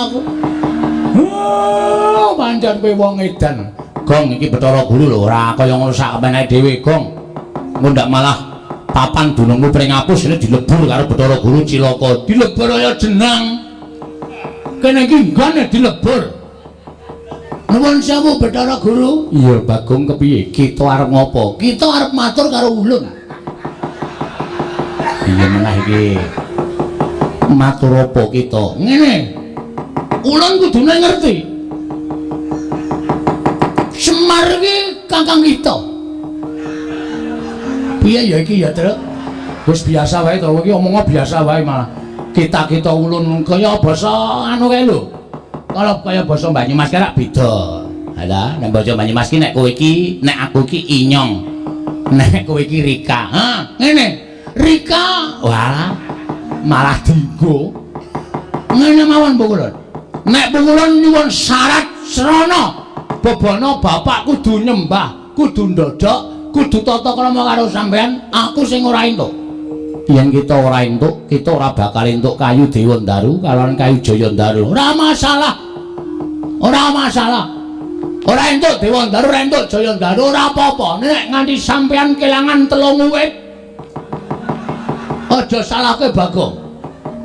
aku. Pancen kowe wong edan. Gong iki Bathara Guru lho, ora kaya ngono sak kepenak dhewe, Gong. Engko ndak malah papan dunungmu pring apus ini dilebur karo Bathara Guru cilaka. Dilebur kaya jenang. Kene iki nggone dilebur. Nuwun sewu Bathara Guru. Iya, Bagong kepiye? Kita arep ngopo? Kita arep matur karo ulun. Iya menah iki. Matur apa kita? Ngene. Ulun kudune ngerti. Semar iki kakang kita. Piye ya iki ya, Truk? Wis biasa wae to, iki omongnya biasa wae malah. Kita ulun kaya basa anu kae lho. Kalau kaya basa Banyumas ki rak beda. Halah, nek basa Banyumas ki nek kowe iki, nek aku ki Inyong. Nek kowe iki Rika. Ha, ngene. Rika. Wah. Malah dienggo. Ngene mawon Pukulun. Nek Pukulun nyuwun syarat srana bebana bapak kudu nyembah, kudu ndodok, kudu tata krama karo sampean, aku sing ora entuk. Yen kita ora entuk, kita ora bakal entuk kayu Dewandaru kalawan kayu Jayandaru. Ora masalah. Ora masalah. Ora entuk Dewandaru, ora entuk Jayandaru, ora apa-apa. Nek nganti sampean kelangan 3 wit, aja salahke Bagong.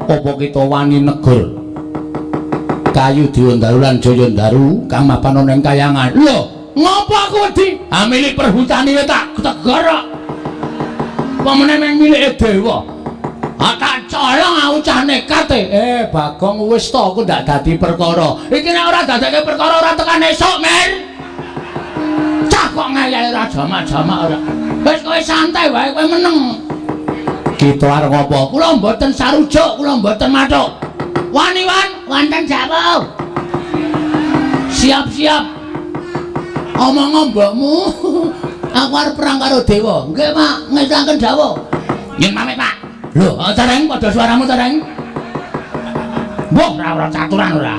Apa kita wani negur kayu Dewandaru lan Jayandaru kang mapan ana ing kayangan. Lho, ngopo aku wedi? Ha milik perhutani wae tak tegara. Pamane meng milike dewa. Ha tak colong aku cah nekat e. Bagong wis to aku ndak dadi perkara. Iki nek ora dadake perkara ora tekan esuk, Mir. Cah kok ngayal ora jamak-jamak ora. Wis kowe santai wae kowe meneng. Kita arep ngopo? Kula mboten sarujuk, kula mboten mathuk. Wani-wan, wonten jawab. Siap-siap. Omong mbokmu. Aku arep perang karo dewa. Nggih, Pak, ngedangaken dawuh. Yen pamit, Pak. Lho, Tareng padha suaramu, Tareng. Mbok ora caturan ora.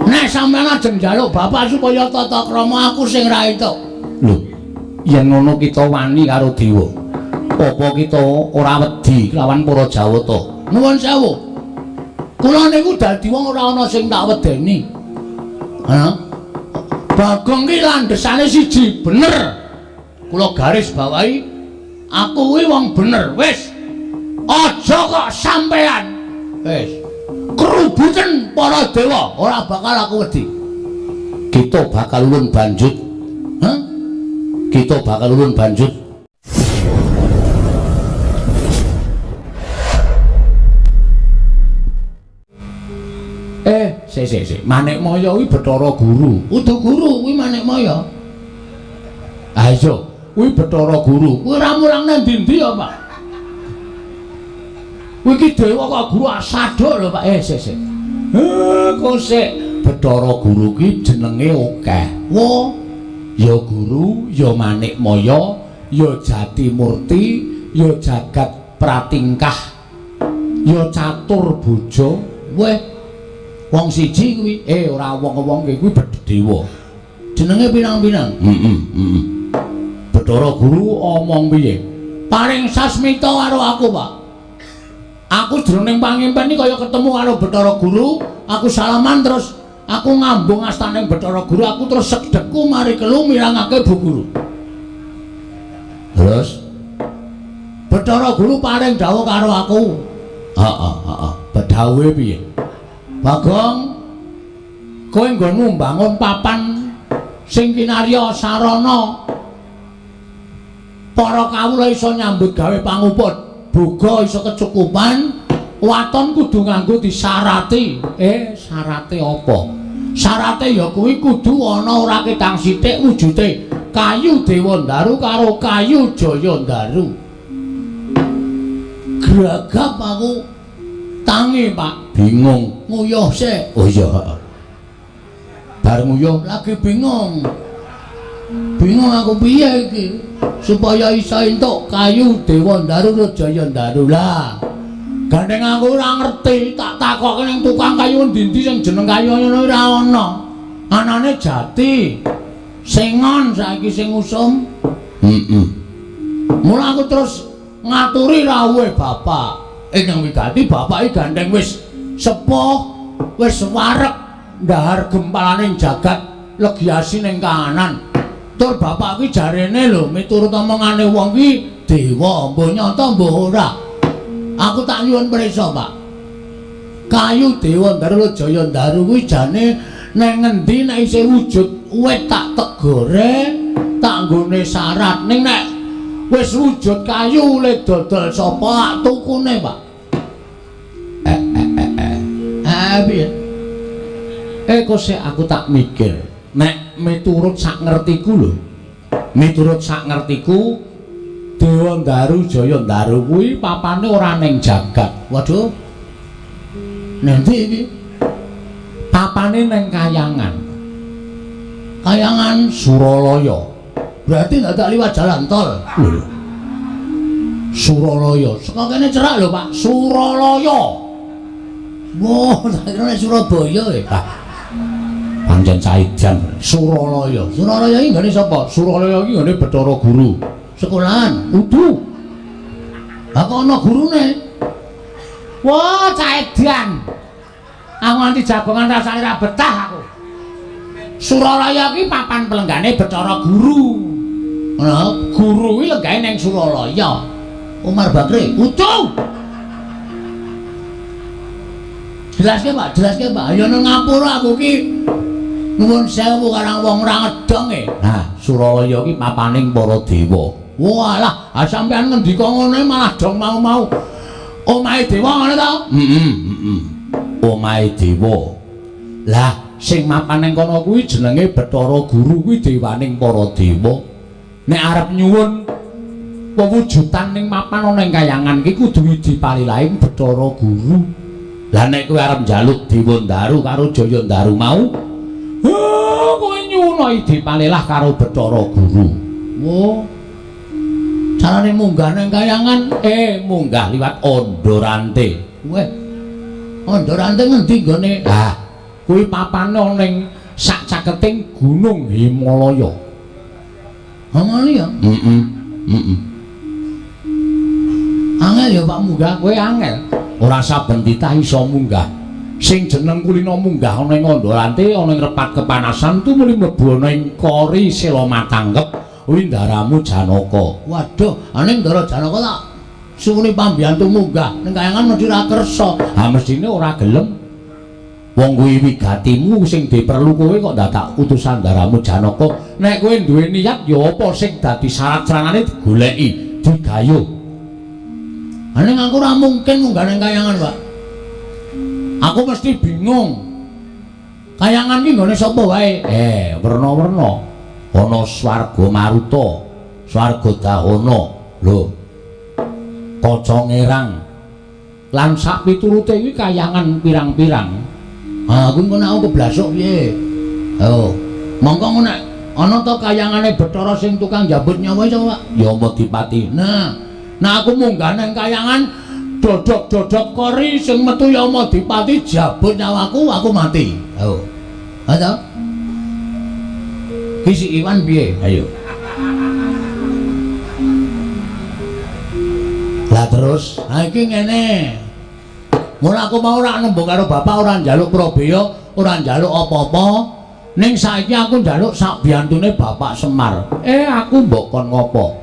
Nek sampeyan ajeng njaluk bapak supaya tata krama aku sing ra entuk. Lho, yen ngono kita wani karo dewa. Apa kita ora wedi lawan para Jawata? Nuwun sewu. Kula niku dadi wong ora ana sing tak wedeni. Ha? Bagong ki landhesane siji, bener. Kula garis bawahi, aku kuwi wong bener. Wis. Aja kok sampean. Wis. Kerubuten para dewa, ora bakal aku wedi. Kita bakal ulun banjut. Hah? Kita bakal ulun banjut. Sik. Manikmaya kuwi Bathara Guru. Udu guru kuwi Manikmaya. Ah iya, kuwi Bathara Guru. Kuwi ora mulang nang ndi-ndi ya, Pak? Kuwi iki dewa kok guru asaduk lho, Pak. Sik. Kok sik Bathara Guru ki jenenge akeh. Wo, ya guru, ya Manikmaya, ya Jatimurti, ya Jagat Pratingkah, ya Catur Boja. Weh wong siji kuwi ora wong-wong kuwi dewa. Jenenge pirang-pirang? Bathara Guru omong piye? Paring sasmita karo aku, Pak. Aku jroning pangimpen iki kaya ketemu karo Bathara Guru, aku salaman terus aku ngambung astaning Bathara Guru, aku terus sedekku mari kelu mirangake Bu Guru. Terus Bathara Guru paring dawuh karo aku. Heeh. Bedhawuhe piye? Bagong, kowe nggonmu mbangun papan sing kinarya sarana para kawula iso nyambut gawe panguput, boga iso kecukupan, waton kudu nganggo disarati. Sarate apa? Sarate ya kuwi kudu ana ora ketang sithik wujude kayu Dewandaru karo kayu Jayandaru. Gragap aku tangi, Pak. Bingung. Nguyuh sik. Oh iya. Bar nguyuh lagi bingung. Bingung aku piye iki supaya iso entuk kayu Dewandaru lan Jayandaru. Lah, gandeng aku ora ngerti, tak takokke ning tukang kayu ndi-ndi sing jeneng kayu ngono ora ana. Anane jati. Sengon saiki sing usum. Mula aku terus ngaturi rawuhe bapak. Ingkang wigati bapak iki gandeng wis sepuh, wis wareg ndahar gempalaning jagat legiasi ning kahanan. Tur bapak ki jarene lho miturut omongane wong ki dewa, mbok nyata mbok ora. Aku tak nyuwun prisa, Pak. Kayu Dewa Ndaru Jaya Ndaru kuwi jane neng ngendi nek isih wujud wit tak tegore, tak nggone syarat. Ning nek wis wujud kayu le dodol sapa tukune, Pak? Piye? Kok sik aku tak mikir. Nek miturut sak ngertiku lho. Miturut sak ngertiku Dewa Ndaru Jaya Ndaru kuwi papane ora ning jagat. Waduh. Nanti iki papane ning Kayangan. Kayangan Suralaya. Berarti ndak liwat jalan tol. Lho. Suralaya. Saka kene cerak lho, Pak. Suralaya. Wah, tak kira Surabaya ya, Pak. Pancen Saidan Suralaya. Suralaya iki nggone sapa? Suralaya iki nggone Bathara Guru. Sekolahan, udu. Lah kok ana gurune? Wah, Saidan. Aku nganti jagongan rasane ra betah aku. Suralaya iki papan pelenggane Bathara Guru. Nah, guru kuwi lenggane ning Suralaya. Umar Bakri, udu. Jelaske, Pak, jelaske, Pak. Ya nang ngapura aku ki nuwun sewu karang wong ora ngedong e. Nah, Suralaya ki papaning para dewa. Walah, sampean ngendika ngene malah dong mau-mau. Omahe dewa ngono to? Omahe dewa. Lah, sing mapan ning kono kuwi jenenge Bathara Guru kuwi dewaning para dewa. Nek arep nyuwun pewujudan ning mapan ana ing Kayangan ki kudu dipalilaing Bathara Guru. Lah nek kowe arep njaluk Dewa Ndaru karo Jaya Ndaru mau, kowe nyuwun dipalilah karo Bathara Guru. Wo. Carane munggah ning Kayangan, munggah liwat Ondorante. Weh. Ondorante ngendi nggone? Lah, kuwi papane ning sak caketing Gunung Himalaya. Himalaya? Angel ya Pak munggah, kowe angel. Ora saben titah iso munggah. Sing jeneng kulina munggah ana ing Ondorante, ana ing repat kepanasan tu muli mlebu ana ing Kori Sela Matanggep. Kuwi ndaramu Janaka. Waduh, ning ndara Janaka tak suwune pambiyantu munggah ning Kayangan mesti ora kersa. Ha mestine ora gelem. Wong kuwi wigatimu sing diperlu kowe kok dadak utusan ndaramu Janaka. Nek kowe duwe niat ya apa sing dadi syarat-syaratane digoleki, digayuh. Ning aku ora mungkin munggah ning Kayangan, Pak. Aku mesti bingung. Kayangan ki nggone sapa wae? Werna-werna. Ana swarga Maruta, swarga Dahana, lho. Kaca Ngerang. Lan sak piturute iki Kayangan pirang-pirang. Ha, kuwi kok aku keblasuk piye? Oh, mongko nek ana ta Kayangane Bathara sing tukang njabut nyawa iso, Pak? Ya Yamadipati. Nah aku munggah nang Kayangan dodok-dodok Kori sing metu Yamadipati jabut nyawaku, aku mati. Oh. Ha ta? Ki si Iwan piye? Ayo. Lah terus, ha iki ngene. Mula aku mau ora nembung karo bapak, ora njaluk Probaya, ora njaluk apa-apa. Ning saiki aku njaluk sak biyantune Bapak Semar. Aku mbok kon ngopo?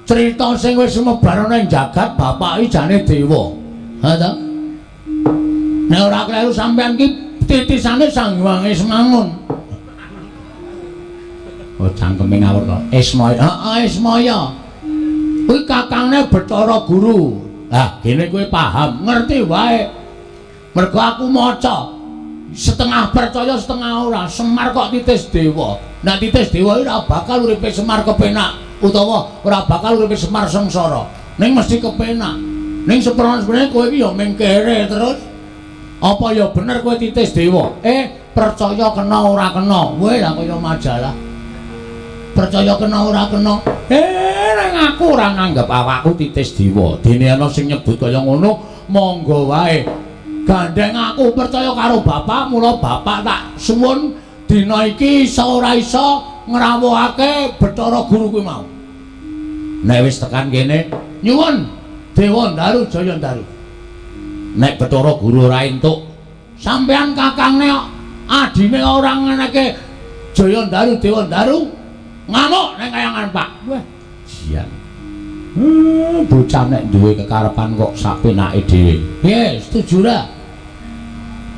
Crita sing wis sumebar ana ing jagat bapak iki jane dewa. Ha ta? Nek ora kleru sampean ki titisane Sang Hyang Ismangun. Oh cangkeme ngawur to. Ismaya. Heeh, Ismaya. Kuwi kakangne Bathara Guru. Lah, kene kowe paham, ngerti wae. Mergo aku maca setengah percaya setengah ora. Semar kok titis dewa. Nek titis dewa ora bakal uripe Semar kepenak utawa ora bakal uripe Semar sengsara. Ning mesti kepenak. Ning sebenarnya kowe iki ya mengkere terus. Apa ya bener kowe titis dewa? Percaya kena ora kena. Kowe lah kaya majalah. Percaya kena ora kena. Nang aku ora nganggep awakku titis dewa. Dene ana sing nyebut kaya ngono, monggo wae. Gandeng aku percaya karo bapak, mula bapak tak suwun dina iki iso ora iso ngrawuhake Bathara Guru kuwi mau. Nek wis tekan kene, nyuwun Dewa Ndaru Jaya Ndaru. Nek Bathara Guru ora entuk sampean kakangne adine ora ngeneke Jaya Ndaru Dewa Ndaru ngamuk ning kayangan Pak. Wah, sian. Bocah nek duwe kekarepan kok sapenake dhewe. Piye, setuju ra?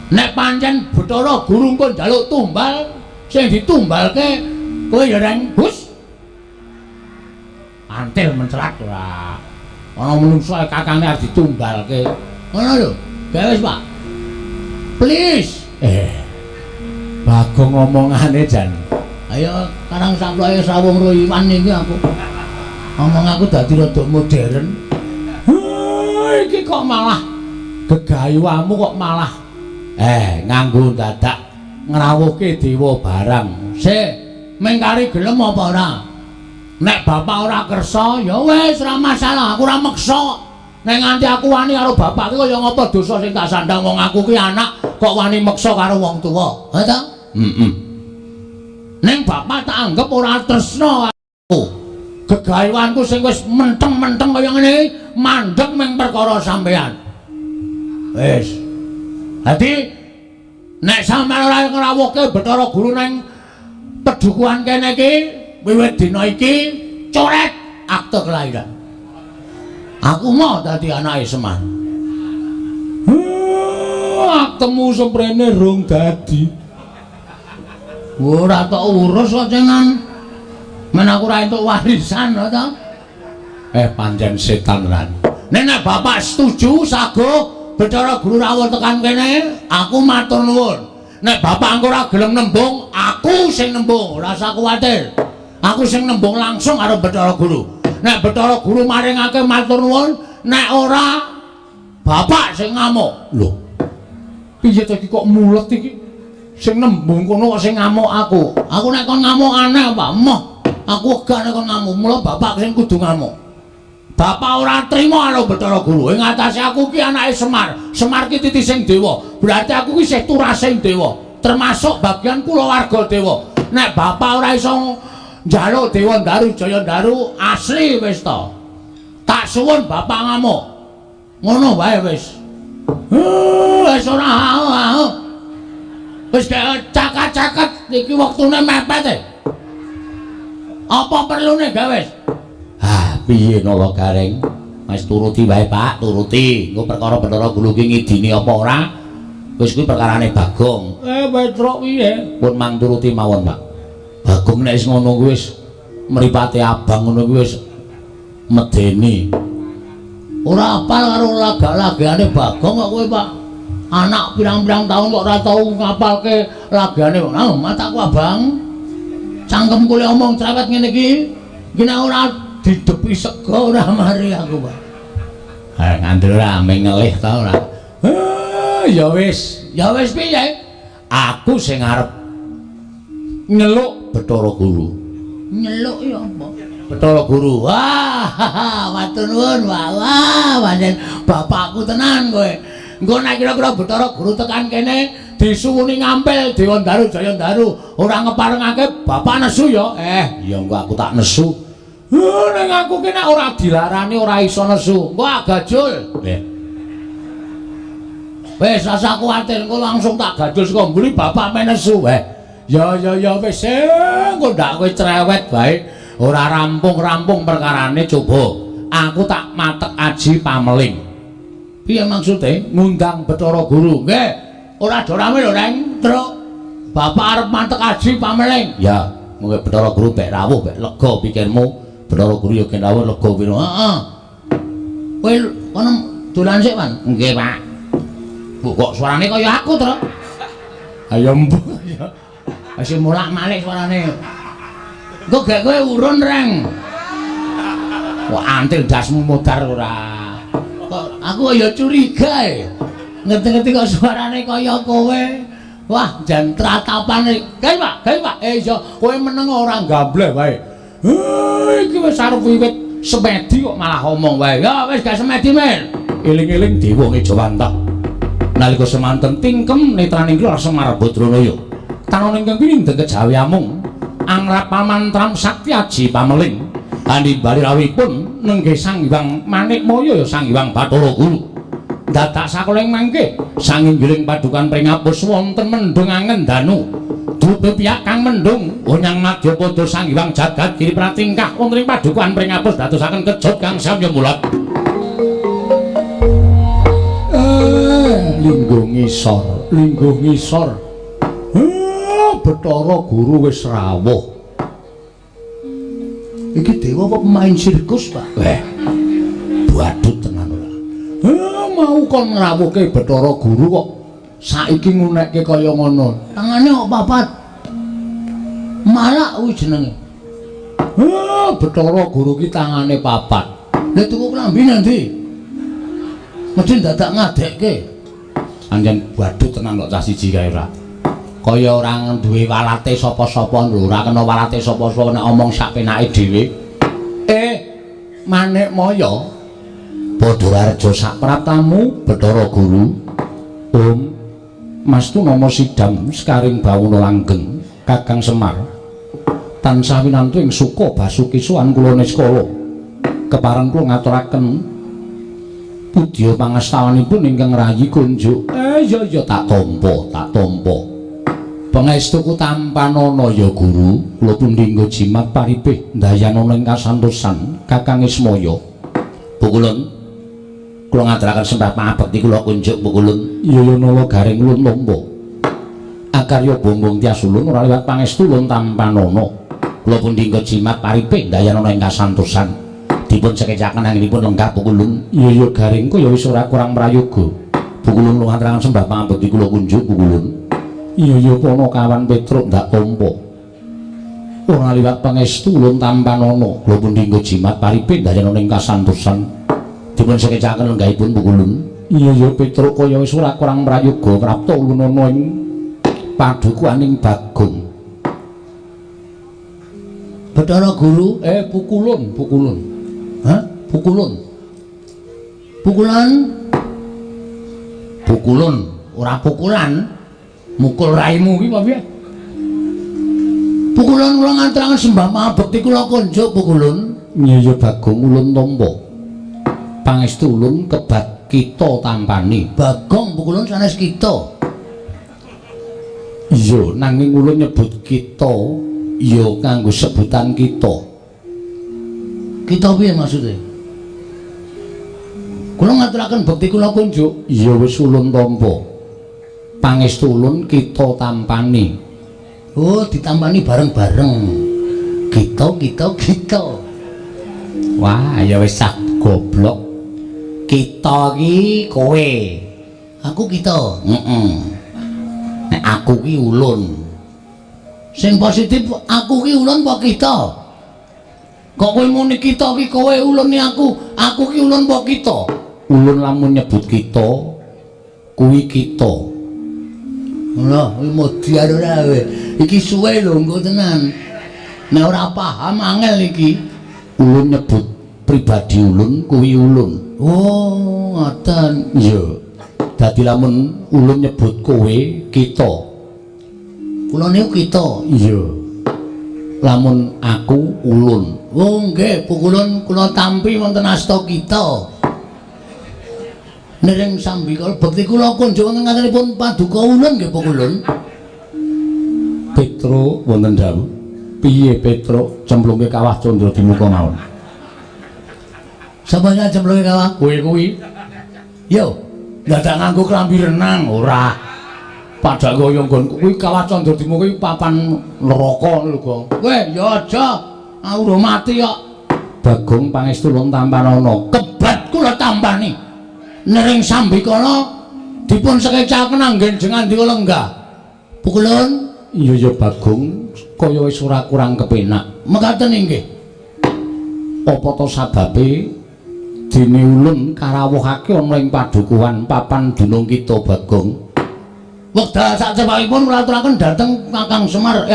Nek pancen Bathara Guru engko njaluk tumbal, sing ditumbalke kowe ya Reng Gus. Antil mencelat ora. Ana menungsa kakange arep ditumbalke. Ngono lho. Wis, Pak. Please. Bagong ngomongane jan. Ayo karang samploke sawung roiwan iki aku. Ngomong aku dadi rada modern. Iki kok malah gegayuhmu kok malah nganggo dadak ngrawuhke dewa barang. Sik, mengkari gelem apa ora? Nek bapak ora kersa ya wis ora masalah, aku ora meksa. Nek nganti aku wani karo bapak ki kaya ngapa dosa sing tak sandang wong aku ki anak kok wani meksa karo wong tuwa. Ha ta? Ning bapak tak anggap ora tresna aku. Gegayuhanku sing wis menteng-menteng kaya ngene mandeg ming perkara sampean. Wis. Dadi nek sampean ora ngrawuhke Bathara Guru ning pedukuhan kene iki wiwit dina iki coret akte kelahiran. Aku mau dadi anake Semar. Aktemu semprene rung dadi. Ora tok urus kok cengan. Men aku ora entuk warisan to. Pancen setan ran. Nek bapak setuju sago Bathara Guru rawuh tekan kene, aku matur nuwun. Nek bapak engko ora gelem nembung, aku sing nembung, ora usah kuwatir. Aku sing nembung langsung karo Bathara Guru. Nek Bathara Guru maringake matur nuwun, nek ora bapak sing ngamuk. Lho. Piye to iki kok mulet iki? Sing nembung kono kok sing ngamuk aku. Aku nek kon ngamuk aneh apa? Moh. Aku wegah nek kon ngamuk, mula bapak sing kudu ngamuk. Bapak ora trima karo Bathara Guru. Ing atase aku ki anake Semar. Semar ki titising dewa. Berarti aku ki isih turasing dewa, termasuk bagian kulawarga dewa. Nek bapak ora iso njaluk Dewa Ndaru Jaya Ndaru asli wis to. Tak suwun bapak ngamuk. Ngono wae wis. Wis ora wis cakat-cakat iki wektune mepet. Apa perlune gawe? Piye nolo Gareng? Wis turuti wae Pak, turuti. Engko perkara Bathara Guru ki ngidini apa ora? Wis kuwi perkarane Bagong. Petruk piye? Pun mang turuti mawon, Pak. Bagong nek wis ngono kuwi wis mripate abang ngono kuwi wis medeni. Ora apal karo laga-lagane Bagong kok kowe, Pak. Anak pirang-pirang tahun kok ora tau ngapalke lagane. Nah, mataku abang. Cangkemku le omong cerewet ngene iki. Iki nek ora didepi sego ora mari aku, Pak. Ngandel rame ngelih ta ora. Ya wis piye? Aku sing arep nyeluk Bathara Guru. Nyeluk ya apa? Bathara Guru. Wah, matur nuwun, wah, pancen bapakku tenan kowe. Engko nek kira-kira Bathara Guru tekan kene disuwuni ngampil Dewa Ndaru Jaya Ndaru ora ngeparengake bapak nesu ya. Ya engko aku tak nesu. Ning aku ki nek ora dilarani ora iso nesu. Engko agajul. Wis asa kuwatir engko langsung tak gajul saka mburi bapak men nesu. Ya wis engko ndak kowe cerewet bae. Ora rampung-rampung perkarane coba. Aku tak matek aji pameling. Piye maksude? Ngundang Bathara Guru. Nggih. Ora dorame lho, Reng. Truk. Bapak arep matek aji pameling. Ya, mengko Bathara Guru bek rawuh, bek lega pikirmu. Bathara Guru ya ken rawuh lega piro. Heeh. Kowe kono dolan sik, Pan? Nggih, Pak. Bu kok suarane kaya aku, Truk? Ayo mbok ya. Wis mulak-malik suarane. Engko gek kowe urun, Reng. Kok antil dasmu modar ora. Kok aku ya curiga e. Ngerti-ngerti kok suarane kaya kowe. Wah, jan tratapane. Gawe, Pak. Iya, kowe meneng ora gambleh wae. Iki wis arep wiwit semedi kok malah omong wae. Ya wis gak semedi men. Eling-eling dewa Ngejawantah. Nalika semanten tingkem netraning kula Semar Badranaya. Tanana ingkang pinindeng kejawi amung angrap pamantram sakti aji pameling. Andi bali rawipun nenggih Sang Hyang Manikmaya ya Sang Hyang Bathara Guru. dadak sakoling mangke sanginggiling padukan pringapus wonten mendung angen danu dupe piyak kang mendung onyang madya padha sanggiwang jagat giri pratingkah wonten ing padukan pringapus dadosaken kejot kang samya mulat linggo ngisor Bathara Guru wis rawuh iki dewa apa pemain sirkus Pak badut tenan ora mau kon ngrawuhke Bathara Guru kok saiki ngunekke kaya ngono tangane kok papat malak kuwi jenenge Bathara Guru ki tangane papat lha tuku klambi ndi mesti dadak ngadekke anjen badut tenan kok cah siji kae ora kaya ora duwe walate sapa-sapa lho ora kena walate sapa-sapa nek omong sak penake dhewe Manik Maya Padhawarja sak praptamu Bathara Guru Om Mastu nama sidam sekaring bawuna langgeng Kakang Semar tansah winantu ing suka basuki suwan kula niskala kepareng kula ngaturaken pudya pangastawanipun ingkang rayi kunjuk ya tak tampa pangestuku tampanana ya Guru kula pundhingga jimat paripih ndayanana ing kasantosan Kakang Ismaya Pukulun kula ngaturaken sembah pangabekti kula kunjuk Pukulun yaya nala garing ulun tampa akarya bongbong tias ulun ora liwat pangestu ulun tampanana kula pundhingga jimat paripih ndayanana ing kasantosan dipun sekecaken anggenipun lenggah Pukulun yaya garing kaya wis ora kurang prayoga Pukulun kula ngaturaken sembah pangabekti kula kunjuk Pukulun iya Panakawan Petruk ndak tampa ora liwat pangestu ulun tampanana kula pundhingga jimat paripih ndayanana ing kasantosan dipun sekecaken lenggahipun Pukulun iya Petruk kaya wis ora kurang prayoga prapta ulun ana ing padukuaning Bagong Bathara Guru Pukulun Pukulun ora pukulan mukul raimu iki apa piye Pukulun kula ngaturaken sembah pangabekti kula kunjuk Pukulun iya Bagong ulun tampa pangestu ulun kebat kita tampani Bagong Pukulun sanes kita iya nanging ulun nyebut kita iya kanggo sebutan kita piye maksudnya kula ngaturaken bekti kula kunjuk iya wis ulun tampa pangestu ulun kita tampani oh ditampani bareng-bareng kita wah ya wis sak goblok kita ki kowe aku kita nek aku ki ulun sing positif aku ki ulun apa kita kok kowe muni kita ki kowe ulun ni aku ki ulun apa kita ulun lamun nyebut kita kuwi kita lho modiar ora kowe iki suwe lho engko tenan nek ora paham angel iki ulun nyebut pribadi ulun kuwi ulun oh ngoten iya dadi lamun ulun nyebut kowe kita kula niku kita iya lamun aku ulun oh nggih Pukulun kula tampi wonten asta kita nering sambikala bekti kula kunjuk wonten ngatenipun paduka ulun nggih Pukulun Petruk wonten dawuh piye Petruk cemplungke kawah Candra Dimuka mawon sapa sing cemplungke kawah kowe kuwi yo dadak nganggo klambi renang ora padha kaya nggonku kuwi kawah Candra Dimuka iki papan neraka lho Gong kowe yo aja aku mati kok Bagong pangestu ulun tampanana kebat kula tampani nering sambikala dipun sekecaken anggenjengan dika lenggah Pukulun iya Bagong kaya wis ora kurang kepenak mekaten inggih apa to sababe dene ulun karawuhake ana ing padukuhan papan dunung kita Bagong wekdal sacepakipun kula aturaken dhateng Kakang Semar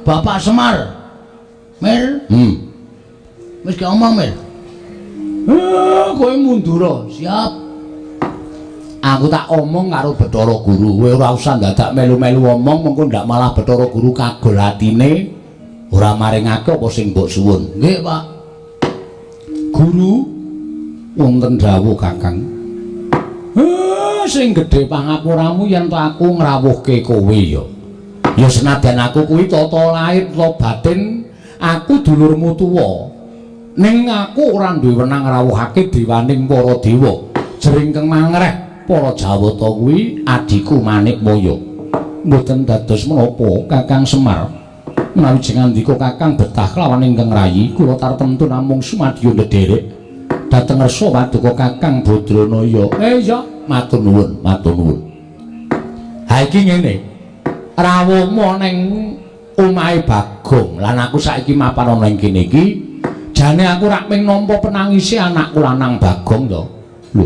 Bapak Semar Mir wis gak omong Mir kowe mundur siap aku tak omong karo Bathara Guru kowe ora usah dadak melu-melu omong mengko ndak malah Bathara Guru kagol atine ora maringake apa sing mbok suwun nggih Pak Guru wonten dawuh Kakang Sing gedhe pangapuramu yen to aku ngrawuhke kowe ya. Ya senadyan aku kuwi tata lair ta batin aku dulurmu tuwa. Ning aku ora duwe wenang ngrawuhake dewaning para dewa. Jringkeng mangreh para Jawata kuwi adiku Manikmaya. Mboten dados menapa Kakang Semar. Menawi jengandika Kakang betah kelawan ingkang rayi kula tartemtu namung sumadya ndederek dhateng resa paduka Kakang Badranaya. Ya matur nuwun, matur nuwun. Ha iki ngene. Rawuhmu ning omahe Bagong lan aku saiki mapan ana ing kene iki jane aku rak ping nampa penangise anakku lanang Bagong to. Lho.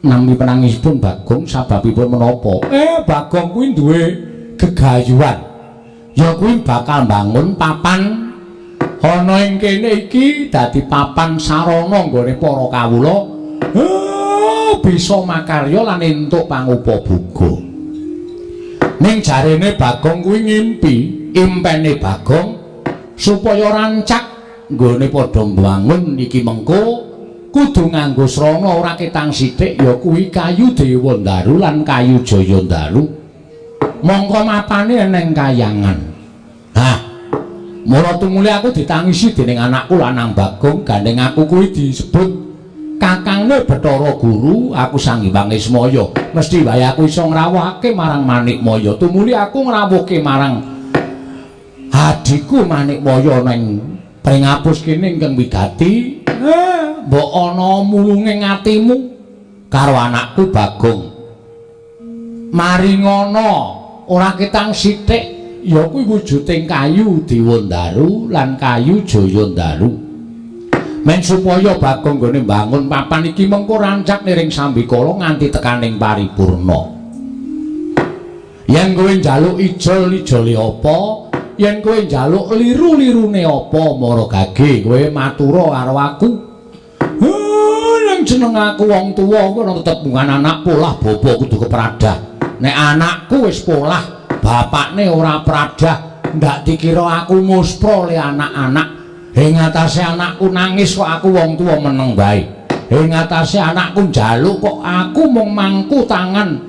Nampi penangisipun Bagong sababipun menapa? Bagong kuwi duwe gegayuhan. Ya kuwi bakal mbangun papan ana ing kene iki dadi papan sarana nggone para kawula. Bisa makarya lan entuk pangupabuga. Ning jarene Bagong kuwi ngimpi, impene Bagong supaya rancak nggone padha mbangun iki mengko kudu nganggo srana ora ketang sithik ya kuwi kayu Dewandaru lan kayu Jayandaru. Mongko mapane ning Kayangan. Mula tumuli aku ditangisi dening anakku lanang Bagong, gandeng aku kuwi disebut Kakangne Bathara Guru, aku Sang Hyang Ismaya. Mesti wae aku iso ngrawuhake marang Manikmaya. Tumuli aku ngrawuhke marang adiku Manikmaya ning Pringapus kene ingkang wigati. Mbok ana mulunging atimu karo anakku Bagong. Maringana ora ketang sithik ya kuwi wujuding kayu Dewandaru lan kayu Jayandaru. Men supaya Bagong nggone mbangun papan iki mengko rancak niring sambikala nganti tekaning paripurna. Yen kowe njaluk ijol-ijole apa, yen kowe njaluk liru-lirune apa, mara gage kowe matura karo aku. Nang jeneng aku wong tuwa kowe tetep bungan anak polah bapa kudu kepradah. Nek anakku wis polah, bapakne ora pradah, ndak dikira aku muspra le anak-anak. Ing atase anakku nangis kok aku wong tuwa meneng bae. Ing atase anakku njaluk kok aku mung mangku tangan.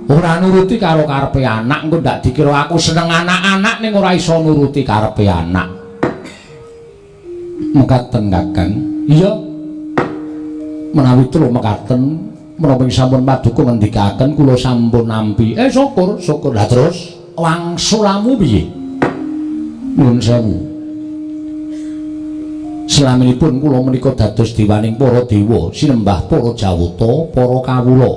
Ora nuruti karo karepe anak, engko ndak dikira aku seneng anak-anak ning ora iso nuruti karepe anak. Mekaten Kakang. Iya. Menawi kula mekaten, menapa sampun paduka ngendikaken kula sampun nampi. Syukur, syukur. Lah terus wangsulamu piye? Nuwun sewu. Slaminipun kula menika dados dewaning para dewa, sinembah para Jawata, para kawula.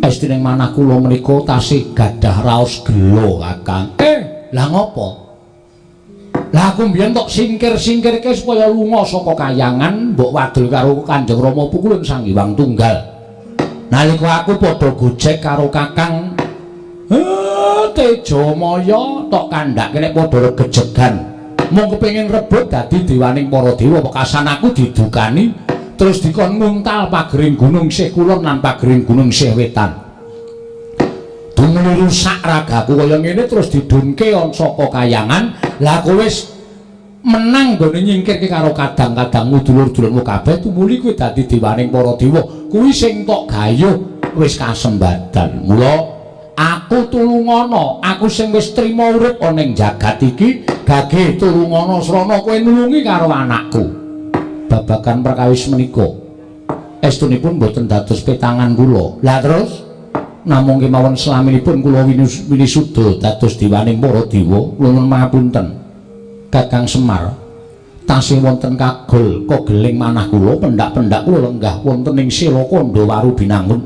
Estining manah kula menika tasih gadah raos gelo, Kakang. Lah ngopo? Lah aku mbiyen tok singkir-singkirke supaya lunga saka Kayangan, mbok wadul karo Kanjeng Rama pukulan Sang Hyang Tunggal. Nalika aku padha gojek karo Kakang Tejamaya tok kandhake nek padha regejegan. Mung kepengin rebut dadi dewaning para dewa, wekasan aku didukani terus dikon nguntal pagering gunung sih kulon lan pagering gunung sih wetan. Dumuli rusak ragaku kaya ngene terus didunke saka Kayangan. Lah kowe wis menang nggone nyingkirke karo kadang-kadangmu dulur-dulurmu kabeh, tumuli kowe dadi dewaning para dewa. Kuwi sing tok gayuh wis kasembadan. Mula aku tulungana, aku sing wis trima urip ana ing jagat iki, gage tulungana srana kowe nulungi karo anakku. Babagan perkawis menika estunipun boten dados petangan kula. Lah terus namung kemawon slaminipun kula winisuda dados dewaning para dewa, nuwun pangapunten. Kakang Semar, tasih wonten kagol kageling manah kula, pendak-pendak kula lenggah wonten ing Selakanda Waru Binangun.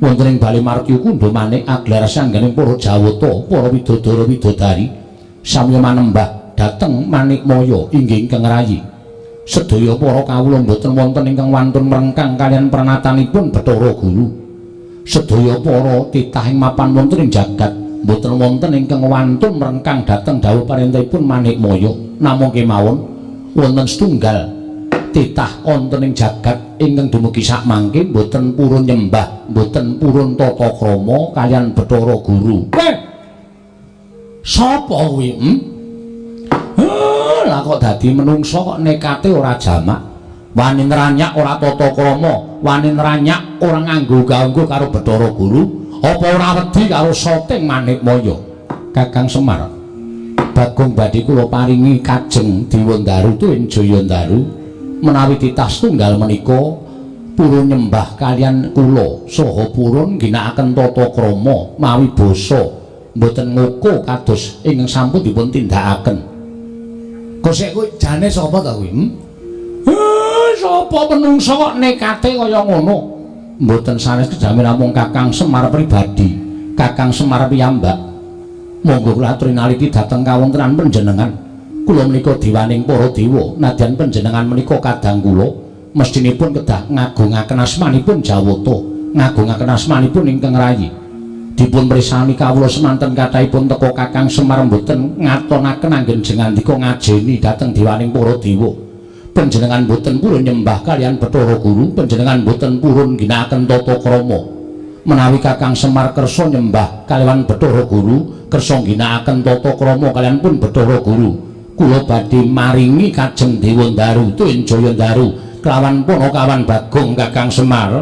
Wonten ing Bali Martya Kundha Manik aglar sangganing para Jawata, para widodara widodari samya manembah dhateng Manikmaya inggih ingkang rayi. Sedaya para kawula boten wonten ingkang wantun mrengkang kaliyan pranatanipun Bathara Guru. Sedaya para titah ing mapan wonten ing jagat boten wonten ingkang wantun mrengkang dhateng dawuh parentahipun Manikmaya. Namung kemawon wonten setunggal titah wonten ing jagat ingkang dumugi sak mangke boten purun nyembah, boten purun tata krama kaliyan Bathara Guru. Sapa kuwi? Lah kok dadi menungsa kok nekate ora jamak. Wani nranyak ora tata krama, wani nranyak ora nganggo ganggo karo Bathara Guru, apa ora wedi karo Sating Manikmaya. Kakang Semar, Bagong badhe kula paringi kajeng Dewandaru tuwin Jayandaru menawi titah setunggal menika purun nyembah kalian kula saha purun ginakaken tata krama mawi basa mboten ngoko kados ingkang sampun dipun tindakaken. Kosek kowe jane sapa ta kuwi? Sapa menungsa kok nekate kaya ngono? Mboten sanes kedami namung Kakang Semar pribadi, Kakang Semar piyambak. Monggo kula aturi naliki dhateng kawontenan panjenengan. Kula menika dewaning para dewa, nadyan panjenengan menika kadang kula mestinipun kedah ngagungaken asmanipun Jawata, ngagungaken asmanipun ingkang rayi. Dipun mirsani kawula semanten kathahipun teka Kakang Semar mboten ngatonaken anggen ngandika ngajeni dhateng dewaning para dewa. Panjenengan boten purun nyembah kalian Bathara Guru, panjenengan boten purun ginakaken tata krama. Menawi Kakang Semar kersa nyembah kalian Bathara Guru, kersa ginakaken tata krama kalian pun Bathara Guru, kula badhe maringi kajeng Dewandaru tuwin Jayandaru kelawan Punakawan Bagong Kakang Semar.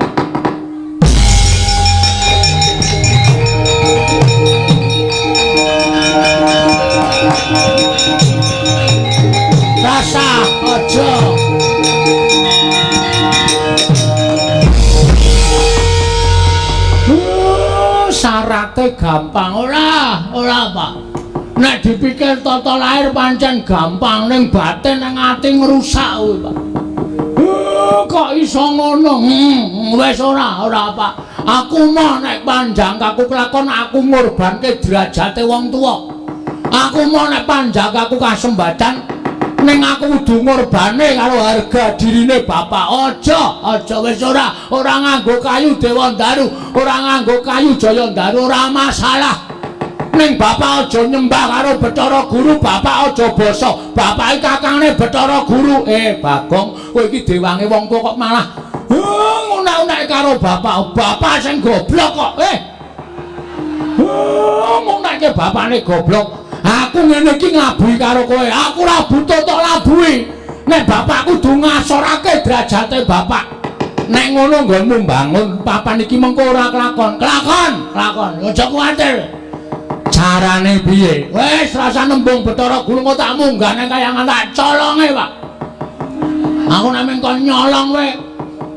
Rasa aja syarate gampang ora Pak. Nek dipikir tata lahir pancen gampang ning batin nang ati ngrusak kuwi Pak. Kok iso ngono? Wis ora Pak. Aku mah nek panjang aku kelakon aku ngorbanke derajate wong tuwa. Aku mau nek panjang aku kasembadan ning aku kudu ngorbane karo harga dirine bapak. Aja wis ora nganggo kayu Dewandaru, ora nganggo kayu Jayandaru ora masalah. Ning bapak aja nyembah karo Bathara Guru, bapak aja basa. Bapake kakangne Bathara Guru. Bagong, kowe iki dewange wong kok malah ngunak-unak karo bapak. Bapak sing goblok kok. Ngunakke bapakne goblok. Aku ngene iki nglabuhi karo kowe. Aku ora butuh tok labuhi. Nek bapak kudu ngasorake derajate bapak. Nek ngono nggonmu mbangun papan iki mengko ora kelakon. Kelakon. Aja kuwatir. Carane piye? Wis rasa nembung Bathara Guru kok tak munggah nang kayangan tak colonge, Pak. Aku nek mengkon nyolong kowe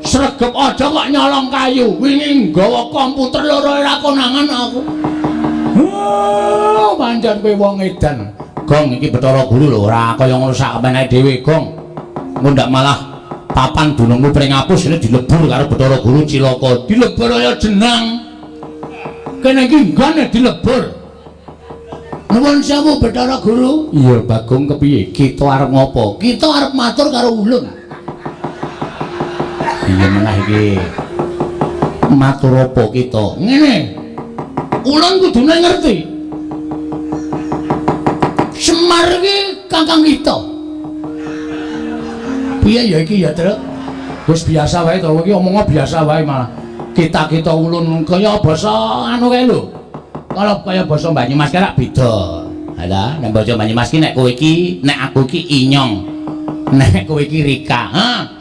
sregep aja kok nyolong kayu. Wingi nggawa komputer loro ora konangan aku. Pancen kowe wong edan. Gong iki Bathara Guru lho, ora kaya ngono sak kepenake dhewe, Gong. Ngundak malah papan dunungmu pring apus ini dilebur karo Bathara Guru cilaka. Dilebur kaya jenang. Kene iki nggone dilebur. Nuwun sewu Bathara Guru. Iya, Bagong kepiye? Kita arep ngopo? Kita arep matur karo ulun. Iya menah iki. Matur apa kita? Ngene. Ulun kudune ngerti. Semar iki kakang kita. Piye ya iki ya, Truk? Wis biasa wae to, iki omongnya biasa wae malah. Kita ulun kaya basa anu kae lho. Kalau kaya basa Banyumas ki rak beda. Halah, nek basa Banyumas ki nek kowe iki, nek aku iki Inyong. Nek kowe iki Rika.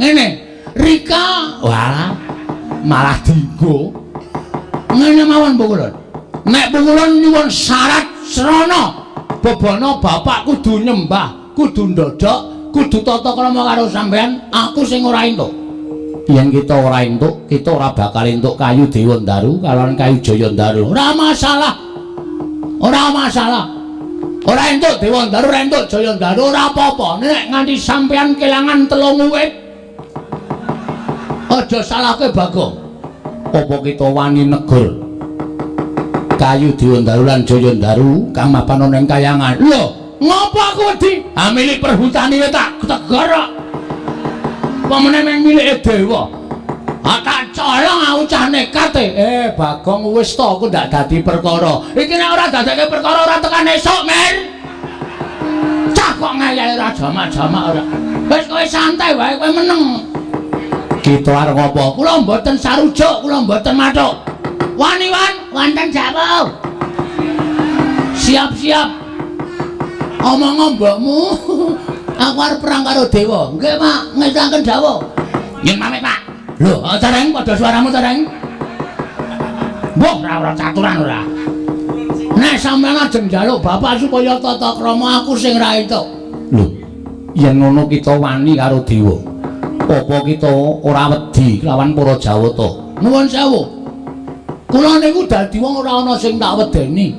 Ngene. Rika. Wah. Malah dienggo. Ngene mawon Bu Kulon. Nek Bu Kulon nyuwun syarat srana bebana bapak kudu nyembah, kudu ndodok, kudu tata krama karo sampean, aku sing ora entuk. Yen kita ora entuk, kita ora bakal entuk kayu Dewandaru kalawan kayu Jayandaru. Ora masalah. Ora entuk Dewandaru, ora entuk Jayandaru, ora apa-apa. Nek nganti sampean kelangan 3 wit. Aja salahke Bagong. Apa kita wani negur kayu Dewandaru lan Jayandaru kang mapan ning kayangan. Lho, ngopo aku wedi? Ha milik perhutani tak tegar kok. Pemene mung milike dewa. Tak colong aku cah nekat Bagong wis to aku ndak dadi perkara. Iki nek ora dadake perkara ora tekan esuk, men. Cah kok ngayahi ora jamak-jamak ora. Wis kowe santai wae kowe meneng. Kita arep ngopo? Kula mboten sarujuk, kula mboten mathuk. Wani-wan, wonten jawab. Siap-siap. Omong mbokmu. Aku arep perang karo dewa. Nggih, Pak, ngedanken dawuh. Yen pamit, Pak. Lho, Tareng padha suaramu Tareng. Mbok ora caturan ora. Nek sampeyan ajeng njaluk bapak supaya tata krama aku sing ra entuk. Lho, yen ngono kita wani karo dewa. Apa kita ora wedi lawan para Jawata? Nuwun sewu. Kula niku dadi wong ora ana sing tak wedeni.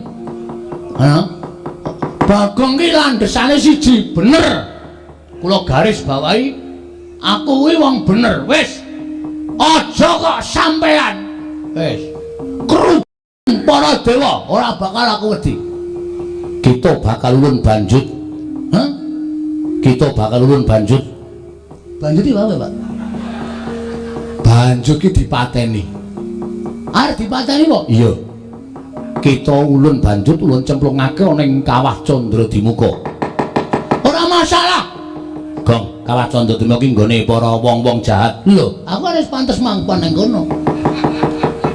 Ha? Bagong ki landhesane siji, bener. Kula garis bawahi aku kuwi wong bener. Wis. Aja kok sampean. Wis. Krungu para dewa ora bakal aku wedi. Kita bakal ulun banjut. Hah? Kita bakal ulun banjut. Banjut iki wae, Pak. Banjut ki dipateni. Arep dipateni kok? Iya. Kita ulun banjut ulun cemplungake ana ing Kawah Candradimukha. Ora masalah. Gong, Kawah Candradimukha ki nggone para wong-wong jahat. Lho, aku wis pantes mangkon nang kono.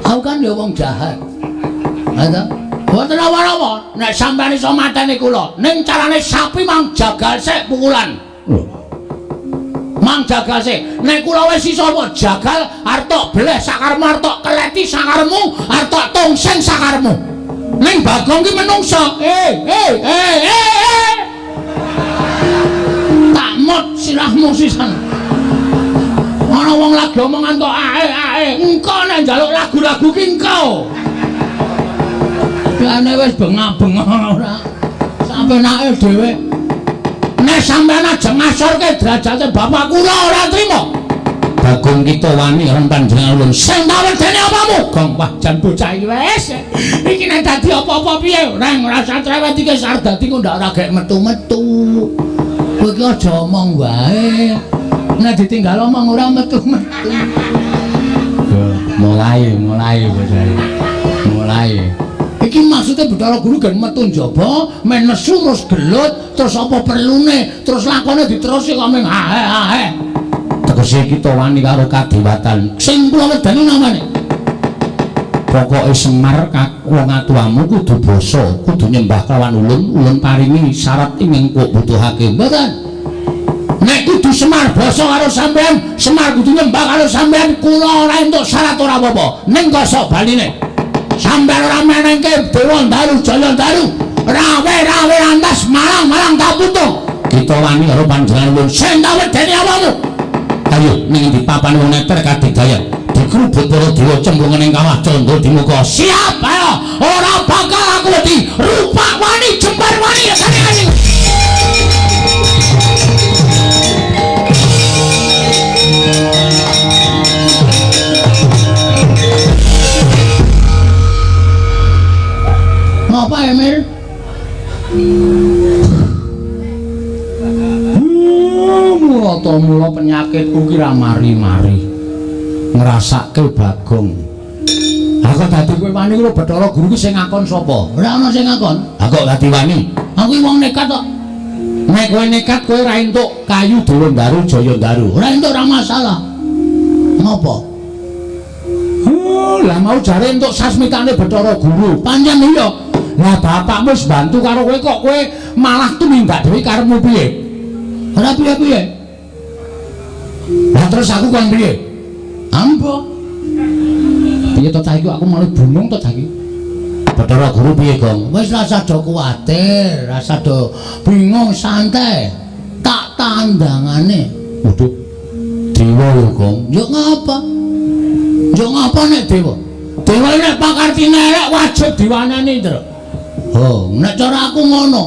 Aku kan ya wong jahat. Ada? Mboten apa-apa, nek sampeyan iso mateni kula, ning carane sapi mang jagal sik pukulan. Mang jagal sik. Nek kula wis iso apa jagal arep tok bleh sakarmu, arep tok keleti sakarmu, arep tok tungseng sakarmu. Ning Bagong ki menungso. Tak mot sirahmu sisan. Ana wong lagi omongan kok engko nek njaluk lagu-lagu ki engko. Piane wis bengah-bengah ora. Sampenake dhewe. Nek sampean aja ngasorke derajate bapak kula ora trima. Bagong kita wani lan panjenengan ulun. Sing tak wedeni apamu? Gong wah jan bocah iki wis. Iki nek dadi apa-apa piye? Reng ora usah cerewet iki sarep dadi kok ndak ora gek metu-metu. Kowe iki aja omong wae. Nek ditinggal omong ora metu-metu. Mulai bocah iki. Mulai. Iki maksudnya Bathara Guru gen metu njaba, men nesu terus gelut, terus apa perlune, terus lakone diterusi kok meng ae. Tegese kita wani karo kadewatan. Sing kula wedani namane. Pokoke Semar wong atuamu kudu basa, kudu nyembah kelawan ulun paringi syarat ing kok butuhake. Mboten. Nek kudu Semar basa karo sampean, Semar kudu nyembah karo sampean, kula ora entuk syarat ora apa-apa. Ning kok sok baline. Sampeyan ora menengke Dewa Daru Jaya Daru, rawe antas malang tak putung. Kita wani karo panjenengan ulun. Sing tak wedeni apamu? Ayo ning ndi papan wong neter kadidaya. Dikrubut para dewa cemplungan ing Kawah Candradimukha. Siap ayo, ora bakal aku wedi. Rupak wani jembar wani ya kane. Ngapa Emir? Mula penyakitku ki ra mari-mari. Ngrasake Bagong. Aku dadi kowe wani karo Bathara Guru ki sing ngakon sapa? Ora ana sing ngakon. Aku dadi wani. Aku iki wong nekat kok. Nek kowe nekat kowe ra entuk kayu Dewa Daru Jaya Daru. Ora entuk ora masalah. Ngopo? Lah mau jare entuk sasmitane Bathara Guru. Pancen iya. Lah bapakmu wis bantu karo kowe kok kowe malah tumindak dhewe karepmu piye? Ora piye-piye. Lah terus aku kon piye? Ambo. Piye to ta iku aku malah bingung to ta iki. Bathara Guru piye, Gong? Wis rasa do kuwatir, rasa do bingung, santai. Tak tandangane. Waduh. Dewa lho, Gong. Yo ngapa? Yo ngapa nek dewa? Dewa nek pakartine elek wajib diwaneni, Tru. Oh, nek cara aku ngono.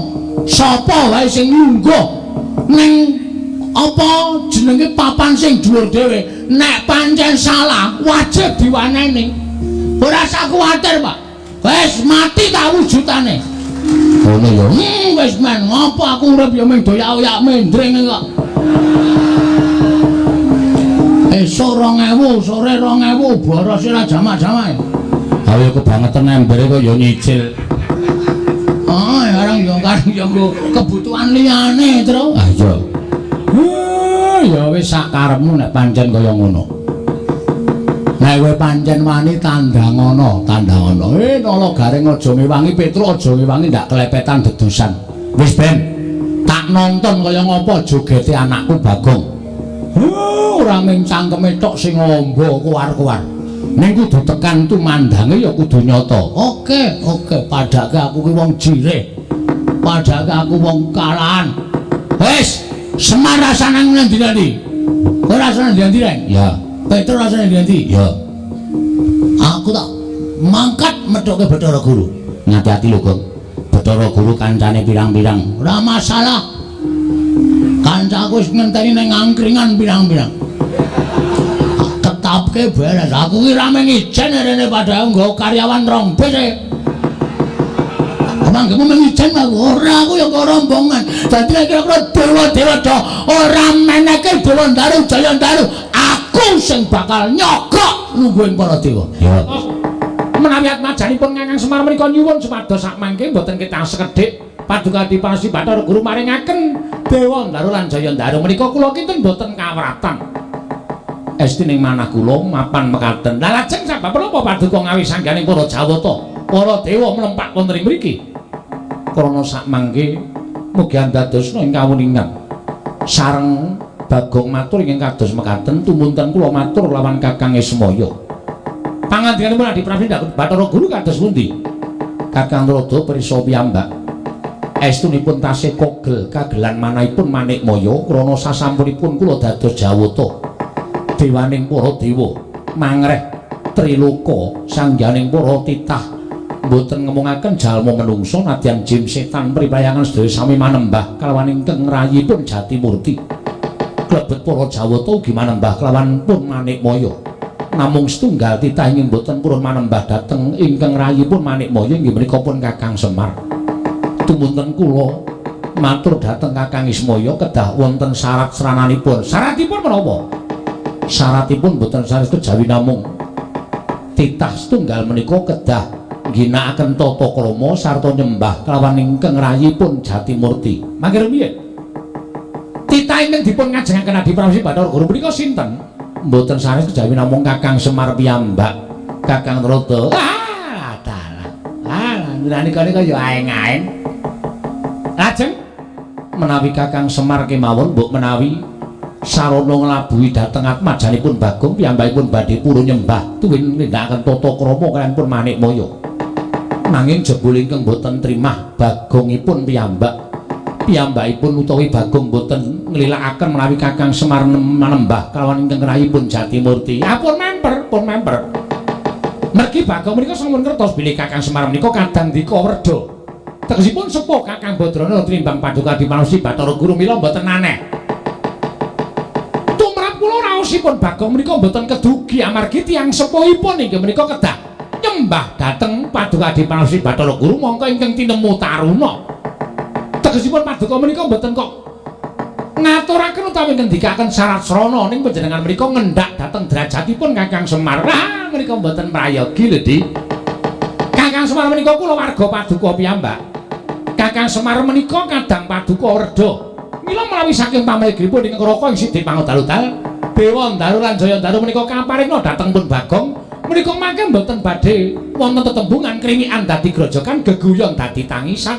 Sapa wae sing lungguh ning apa jenenge papan sing dhuwur dhewe, nek pancen salah wajib diwaneni. Ora usah kuwatir, Pak. Wis mati tak wujudane. Ngono ya. Wis men, ngopo aku urip ya mung doyak-oyak mendring kok. Esuk 2000, sore 2000, boros ora jamak-jamak. Ayo kebangetan embere kok ya nyicil. Ah, arang yo kan yo kebutuhan liyane, Tru. Ah iya. Ya wis sakarepmu nek pancen kaya ngono. Nek kowe pancen wani tandhangono. Nala garing aja ngewangi Petruk, aja ngewangi ndak kelepetan dedosan. Wis ben tak nonton kaya ngapa jogete anakku Bagong. Ora mung cangkeme tok sing ngombo kuwar-kuwar. Ning kudu tekan tumandange ya kudu nyata. Oke, padake aku ki wong jireh. Padake aku wong kalahan. Wis, Semar rasane nang ndi-ndi? Kowe rasane ndi-ndi, Reng? Ya. Petro rasane ndi-ndi? Ya. Aku tak mangkat methoke Bathara Guru. Ngati-ati lho, Gong. Bathara Guru kancane pirang-pirang. Ora masalah. Kancaku wis ngenteni ning angkringan pirang-pirang. Tetapke beres. Aku ki rame ngijen rene padahal nggo karyawan rombes e. Mangkemu mengijen aku. Ora aku ya kok rombongan. Dadi kira-kira dewa-dewa do ora meneke Dewa Ndaru Jaya Ndaru. Aku sing bakal nyogok lungguhing para dewa. Ya. Menawi atmajanipun Kakang Semar menika nyuwun supados sak mangke mboten kita sekedhik paduka dipasi Bathara Guru maringaken Dewa Ndaru lan Jaya Ndaru menika kula kinten mboten kawratan. Esti ning manah kula mapan mekaten. Lah lajeng sabab menapa paduka ngawi sangganing para Jawata, para dewa mlempak wonten ing mriki? Krana sak mangke mugi andadosna ing kawuningan. Sareng Bagong matur ingkang kados mekaten tumunten kula matur lawan Kakang Ismaya. Pangandikanipun Adi Prabu Bathara Guru kados pundi? Kakang Rada prisa piyambak. Estunipun tasih kogel kagelan manahipun Manikmaya krana sasampunipun kula dados Jawata. Dewaning para dewa mangreh Triloka sangganing para titah mboten ngemungaken jalma menungsa nadyan jin setan pripayangan sedaya sami manembah kalawan ingkang rayipun Jatimurti. Klebet para Jawata ugi manembah kalawan pun Manikmaya. Namung setunggal titah ingkang mboten purun manembah dhateng ingkang rayipun Manikmaya inggih menika pun Kakang Semar. Tumunten kula matur dhateng Kakang Ismaya kedah wonten syarat srananipun. Syaratipun menapa? Syaratipun mboten saestu kejawi namung titah setunggal menika kedah ginakaken tata krama sarta nyembah kelawan ingkang rayipun Jatimurti. Mangke piye? Titah ingkang dipun ngajengaken Adi Prabu Bathara Guru menika sinten? Mboten sanes kejawi namung Kakang Semar piyambak. Kakang Rada. Menika ya aeng-aeng. Lajeng menawi Kakang Semar kemawon mbok menawi sarana nglabuhi dhateng atmajanipun Bagong piyambakipun badhe purun nyembah tuwin nindakaken tata krama kaliyan pun Manikmaya. Nanging jebul ingkang boten trimah Bagongipun piyambakipun utawi Bagong boten nglilakaken menawi Kakang Semar manembah kalawan ingkang rayipun Jatimurti. Pun memper. Mergi Bagong menika sampun ngertos bilih Kakang Semar menika kadang dika werda. Tegesipun sepuh Kakang Badrana tinimbang paduka Dipanungsi Bathara Guru mila mboten aneh. Tumrap kula raosipun Bagong menika mboten kedugi amargi tiyang sepuhipun inggih menika kedah nyembah dhateng paduka Dipanungsi Bathara Guru mongko ingkang tinemu taruna. Tegesipun paduka menika mboten kok ngaturaken utawi ngendikaken syarat srana ning panjenengan menika ngendhak dhateng derajatipun Kakang Semar. Menika mboten prayogi lho, Di. Kakang Semar menika kula warga paduka piyambak. Kakang Semar menika kadang paduka werda. Mila menawi saking pamrigipun ing Raka ing Sidhi Pangodal-udal, Dewa Ndaru lan Jaya Ndaru menika kaparingna dhateng pun Bagong. Menika mangke mboten badhe wonten tetembungan krimikan dadi grojogan geguyon dadi tangisan.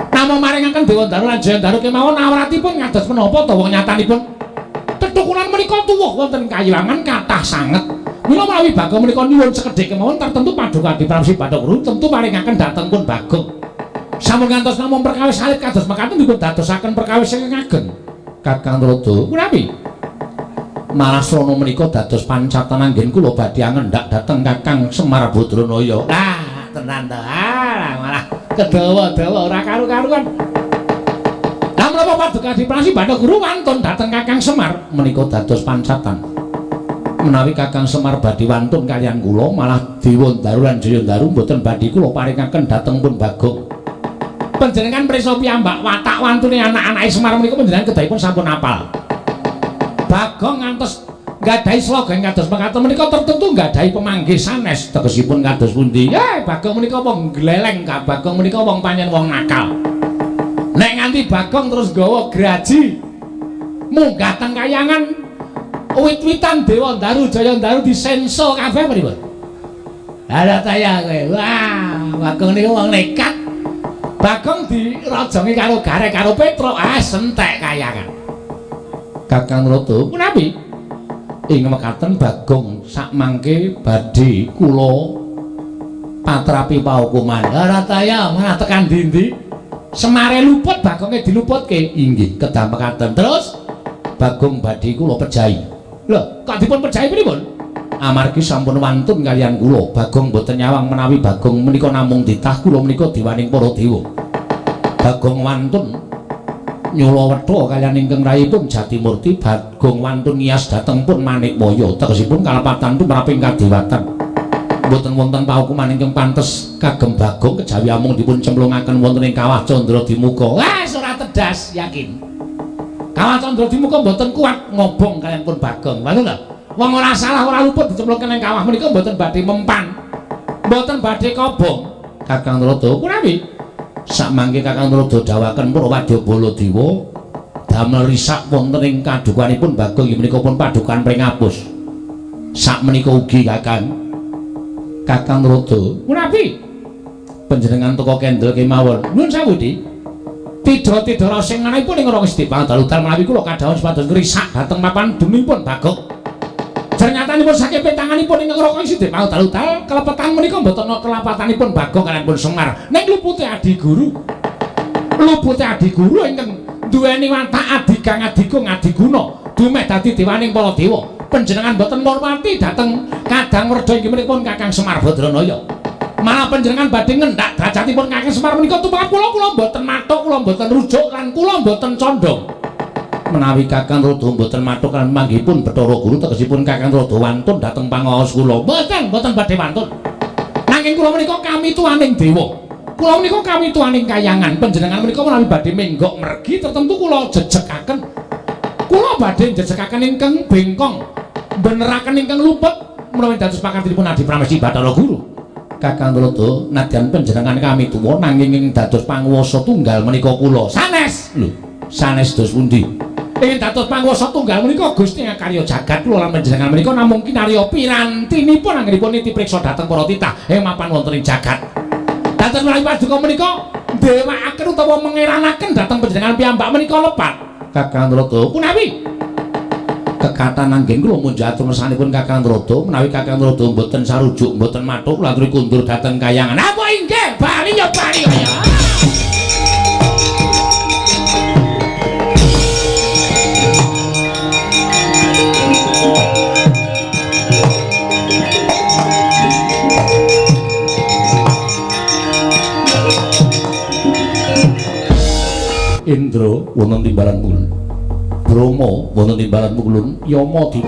Namung maringaken Dewa Ndaru lan Jaya Ndaru kemawon awratipun ngados menapa ta wong nyatanipun. Tetukunan menika tuwuh wonten kayuwangan kathah sanget. Mila menawi Bagong menika nyuwun sekedhik kemawon tertentu paduka Dipanungsi Bathara Guru tentu maringaken dhateng pun Bagong. Sampun ngantos namung perkawis alit kados mekaten dipun dadosaken perkawis ingkang ageng. Kakang Rada, punapi? Malah srana menika dados pancatan anggen kula badhe ngendhak dhateng Kakang Semar Badranaya. Tenan ta. Malah kedawa-dawa ora karu-karuan. Lah menapa paduka Dipanungsi Bathara Guru wantun dhateng Kakang Semar menika dados pancatan. Menawi Kakang Semar badhe wantun kaliyan kula malah Dewa Ndaru lan Jaya Ndaru mboten badhe kula paringaken dhateng pun Bagong. Panjenengan prisa piyambak watak wantune anak-anake Semar menika panjenengan kedahipun sampun apal. Bagong ngantos nggadahi slogan kados mekaten menika tertentu nggadahi pemanggih sanes tegesipun kados pundi. Bagong menika wong gleleng, Bagong menika wong panjen wong nakal. Nek nganti Bagong terus gawa graji munggah teng kayangan wit-witan Dewa Ndaru Jaya Ndaru disenso kabeh pripun? Lah ta ya kowe. Wah, Bagong niku wong nekat. Bagong dirajongi karo garek karo Petro, sentek kayangan. Kakang Rada punapi ing mekaten Bagong sakmangke badhe kula patrapi paukuman. Rataya mana tekan ndi-ndi Semare luput Bagonge diluputke. Inggih kedah mekaten. Terus Bagong badhe kula pejahi. Lho, kok dipun pejahi pripun? Amargi sampun wantun kaliyan kula. Bagong boten nyawang menawi Bagong menika namung ditah kula menika dewaning para dewa. Bagong wantun nyula wetha kaliyan ingkang rayipun Jatimurti. Bagong wantun ngias dhateng pun Manikmaya. Tegesipun kalapatan tumraping kadewatan. Mboten wonten paukuman ingkang pantes kagem Bagong kejawi amung dipun cemplungaken wonten ing Kawah Candradimuka. Wah, ora tedas yakin. Kawah Candradimuka mboten kuat ngobong kaliyan pun Bagong. Lha lho, wong ora salah ora luput dicemplungke ing kawah menika mboten badhe mempan. Mboten badhe kobong. Kakang Rada punapi? Sakmangke Kakang Rada dawaken para wadya Baladewa damel risak wonten ing kadukanipun Bagong inggih menika pun padukan pringapus. Sakmenika ugi Kakang Rada punapi panjenengan teka kendel kemawon. Nuwun sawudi. Tidra-tidra sing manahipun ing Rama Gusti Pangdal menawi kula kadhawuh supados ngrisak dhateng papan dumipun Bagong. Ternyatanipun saking petanganipun ing Rama Gusti Pangdal kalepetan menika mboten ana kelapatanipun Bagong kaliyan pun Semar. Ning lupute Adi Guru. Lupute Adi Guru ingkang duweni watak Adigang Adigung Adiguna dumeh dadi dewaning para dewa. Panjenengan boten ngurmati dhateng Kadang Werda inggih menika Kakang Semar Badranaya. Malah panjenengan badhe ngendhak derajatipun Kakang Semar menika tumrap kula mboten mathuk, kula mboten rujuk lan kula mboten condong. Menawi Kakang Rada mboten mathuk lan manggihipun Bathara Guru tegesipun Kakang Rada wantun dhateng pangaos kula. Mboten badhe wantun. Nanging kula menika kami tuaning dewa. Kula menika kami tuaning kayangan. Panjenengan menika menawi badhe menggok mergi tertentu kula jejekaken. Kula badhe jejekaken ingkang bengkong. Beneraken ingkang luput menawi dados pakantipun Adi Pramesti Bathara Guru. Kakang Rada nadyan panjenengan kami tuwa nanging ing dados panguwasa tunggal menika kula sanes. Lho, sanes dos pundi? Ing dados panguwasa tunggal menika Gusti karya jagat kula lan panjenengan menika namung kinarya pirantinipun anggenipun niti priksa dhateng para titah ing mapan wonten ing jagat. Dados menawi paduka menika ndewakaken utawa mengeranaken dhateng panjenengan piyambak menika lepat. Kakang Rada punapi? Kekatan anggen kula munjul atur mesanipun Kakang Rada menawi Kakang Rada mboten sarujuk mboten mathuk kula aturi kundur dhateng kayangan. Apa inggih? Bali ya bali kaya. Indra wonten timbalan kulon. Brahma wonten timbalan kulon. Yama di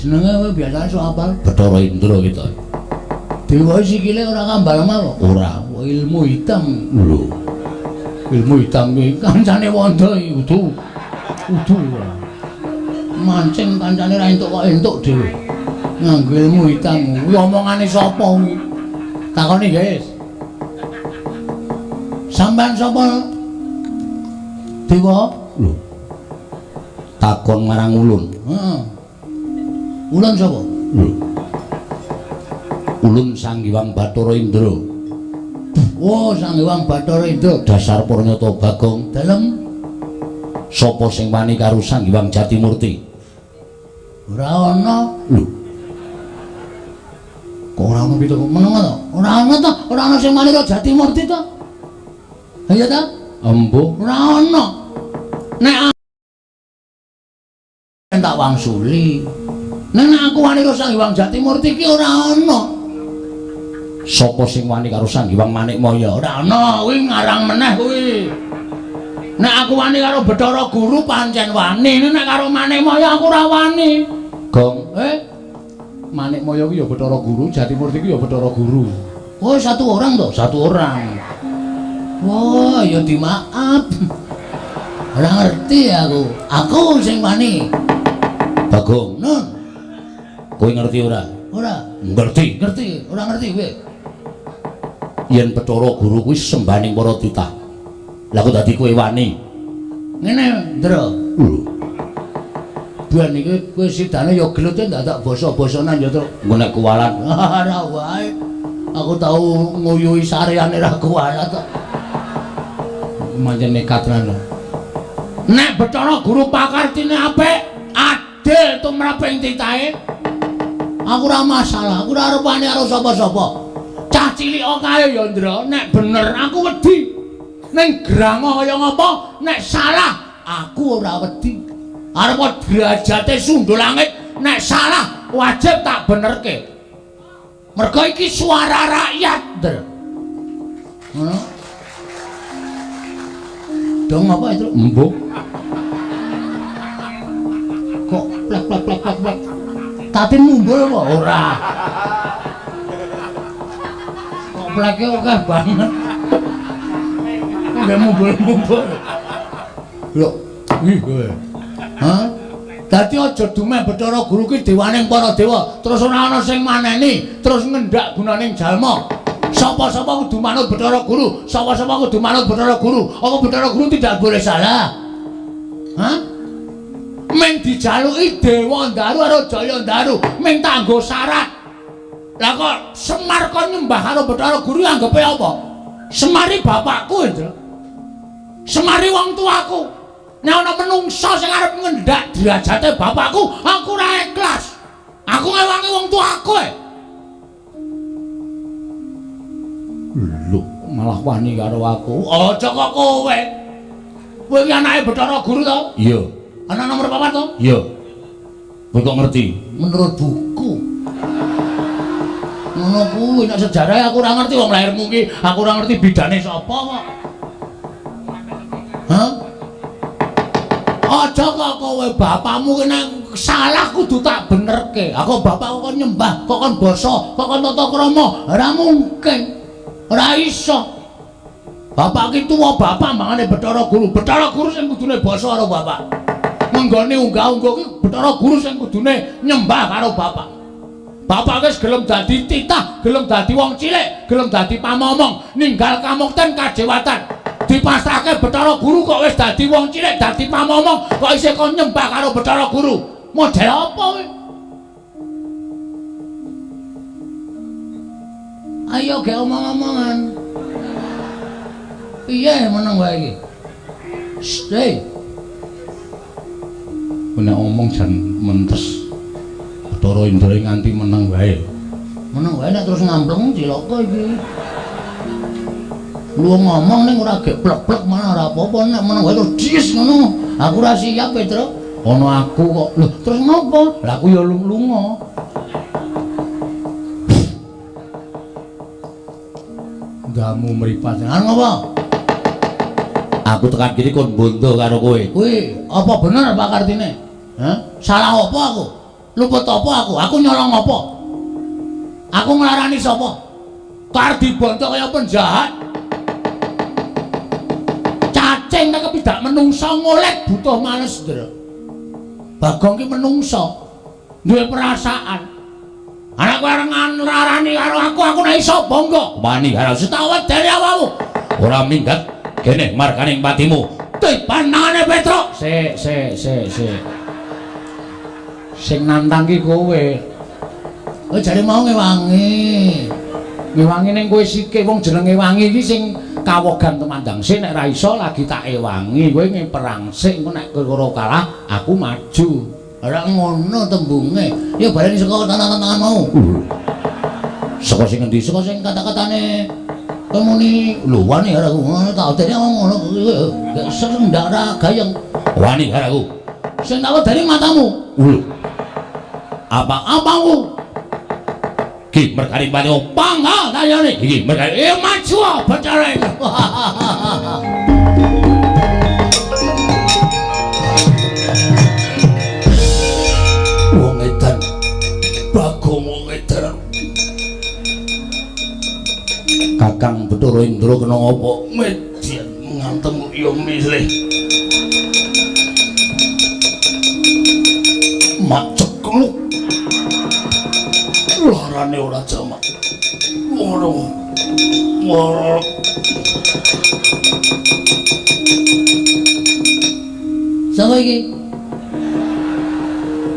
jenenge biasane sok apal Bathara Indra kita. Dewa sikile ora kambal mawa. Ora, ilmu hitam lho. Ilmu hitam iki kancane Wanda udu. Mancing kancane ra entuk kok entuk dhewe. Nganggo ilmu hitam. Kuwi omongane sapa kuwi? Takoni, guys. Sampeyan sapa? Dewa? Lho. Takon marang ulun. Heeh. Ulun sapa? Ulun Sang Hyang Bathara Indra. Oh, Sang Hyang Bathara Indra. Dasar Pranyata Bagong. Dalem sapa sing wani karo Sang Hyang Jatimurti? Ora ana. Lho. Kok ora ana pitu meneng to? Ora ana to? Ora ana sing wani karo Jatimurti to? Iya ta? Embuh. Ora ana. Nek tak wangsuli. Nek aku wani karo Sang Hyang Jatimurti iki ora ana. Sapa sing wani karo Sang Hyang Manikmaya? Ora ana, kuwi ngarang meneh kuwi. Nek aku wani karo Bathara Guru pancen wani, nek karo Manikmaya aku ora wani. Gong, Manikmaya kuwi ya Bathara Guru, Jatimurti kuwi ya Bathara Guru. Oh, satu orang toh? Satu orang. Wah, ya dimaaf. Ora ngerti aku. Aku sing wani. Bagong, Nun. kowe ngerti ora? Ora. Ngerti. Ngerti, ora ngerti kowe. Yen Bathara Guru kuwi sembaning para titah. Lah kok dadi kowe wani? Ngene, Ndra. Ben iki kowe sidane ya gelut ndak tak basa-basanan ya, Tru. Engko nek kuwalat, Ora wae. Aku tau nguyuhi sareane ra kuwalat kok. pancen nekat lan. Nek Bathara Guru pakartine apik, adil tumraping titahe. Aku ora masalah, aku ora arep wani karo sapa-sapa. Cah cilik kae ya, Ndra, nek bener aku wedi. Ning grango kaya ngapa, nek salah aku ora wedi. Arep derajate sundul langit, nek salah wajib tak benerke. Mergo iki suara rakyat, Ndra. Ngono. Dong apa itu? Embuh. Kok plek. Tatin mumbul kok ora. Kok pleke akeh banget. Nggak mumbul. Lho, iki kowe. Hah? Dadi aja dumeh Bathara Guru ki dewaning para dewa, terus ora ana sing maneni, terus ngendak gunaning jalma. Sapa-sapa kudu manut Bathara Guru, sapa-sapa kudu manut Bathara Guru. Apa Bathara Guru tidak boleh salah? Hah? Meng dijaluki Dewa Ndaru karo Jaya Ndaru, meng tanggo syarat. Lah kok Semar kon nyembah karo Bathara Guru anggepe apa? Semari bapakku, Ndra. Semari wong tuaku. Nek ana menungsa sing arep ngendak derajate bapakku, aku ora ikhlas. Aku ngewangi wong tuaku. Lho, malah wani karo aku. Aja kok kowe. Kowe iki anake Bathara Guru to? Iya. Ana nomor papat to? Iya. Kowe kok ngerti? Menurut buku. Ngono kuwi nek sejarah aku ora ngerti wong lahirmu ki, aku ora ngerti bidane sapa kok. Hah? Aja kok kowe bapakmu ki nek salah kudu tak benerke. Aku bapakku kon nyembah, kok kon basa, kok kon tata krama. Ora mungkin. Ora iso. Bapak ki tuwa bapak mangane Bathara Guru. Bathara Guru sing kudune basa karo bapak. Menggone unggah-ungguh ki Bathara Guru sing kudune nyembah karo bapak. Bapak wis gelem dadi titah, gelem dadi wong cilik, gelem dadi pamomong, ninggal kamukten kadewatan. Dipasrahke Bathara Guru kok wis dadi wong cilik, dadi pamomong, kok isih kon nyembah karo Bathara Guru. Model apa kowe? Ayo ge omong-omongan. Piye meneng wae iki? Stay. Nek omong jan mentes. Bathara Indra nganti meneng wae. Meneng wae nek terus ngampleng cilaka iki. Lu ngomong ning ora gek plek-plek mana ora apa-apa nek meneng wae terus dis ngono. Aku ora siap, Petro. Ono aku kok. Lho, terus ngopo? Lah aku ya lunga. Damu mripat. Ngopo? Aku tekan kiri kon bondo karo kowe. Kuwi apa bener Pak Kartine? Hah? Salah apa aku? Luput apa aku? Aku nyolong apa? Aku nglarani sapa? Kar dibondo kaya penjahat. Cacing nek kepidak menungsa ngolek butuh males, Ndra. Bagong ki menungsa. Duwe perasaan. Anak kowe areng nglarani karo aku nek iso bangga. Wani karo Setawet dari awakmu. ora minggat kene markaning patimu. Panangane Petro. Sing nantang ki kowe. Oh jare mau ngewangi. Ngewangi ning kowe sike wong jenenge wangi iki sing kawogan temandang sik nek ra iso lagi tak ewangi kowe ngeperang sik engko nek kowe kalah aku maju. Ora ngono tembunge. Ya baleni saka tangan-tangan mau. Saka sing endi? Saka sing kata-katane muni lho wani karo aku tak dene ngono gak sendak ra gayeng wani karo aku sing tak wedani matamu lho apa-apamu ki merkari bali panggal tayane iki merkari maju becare wong edan Bagong wong edan Kakang Bathara Indra kena apa median ngantem ya milih mak cekluk larane ora jamak waduh sapa iki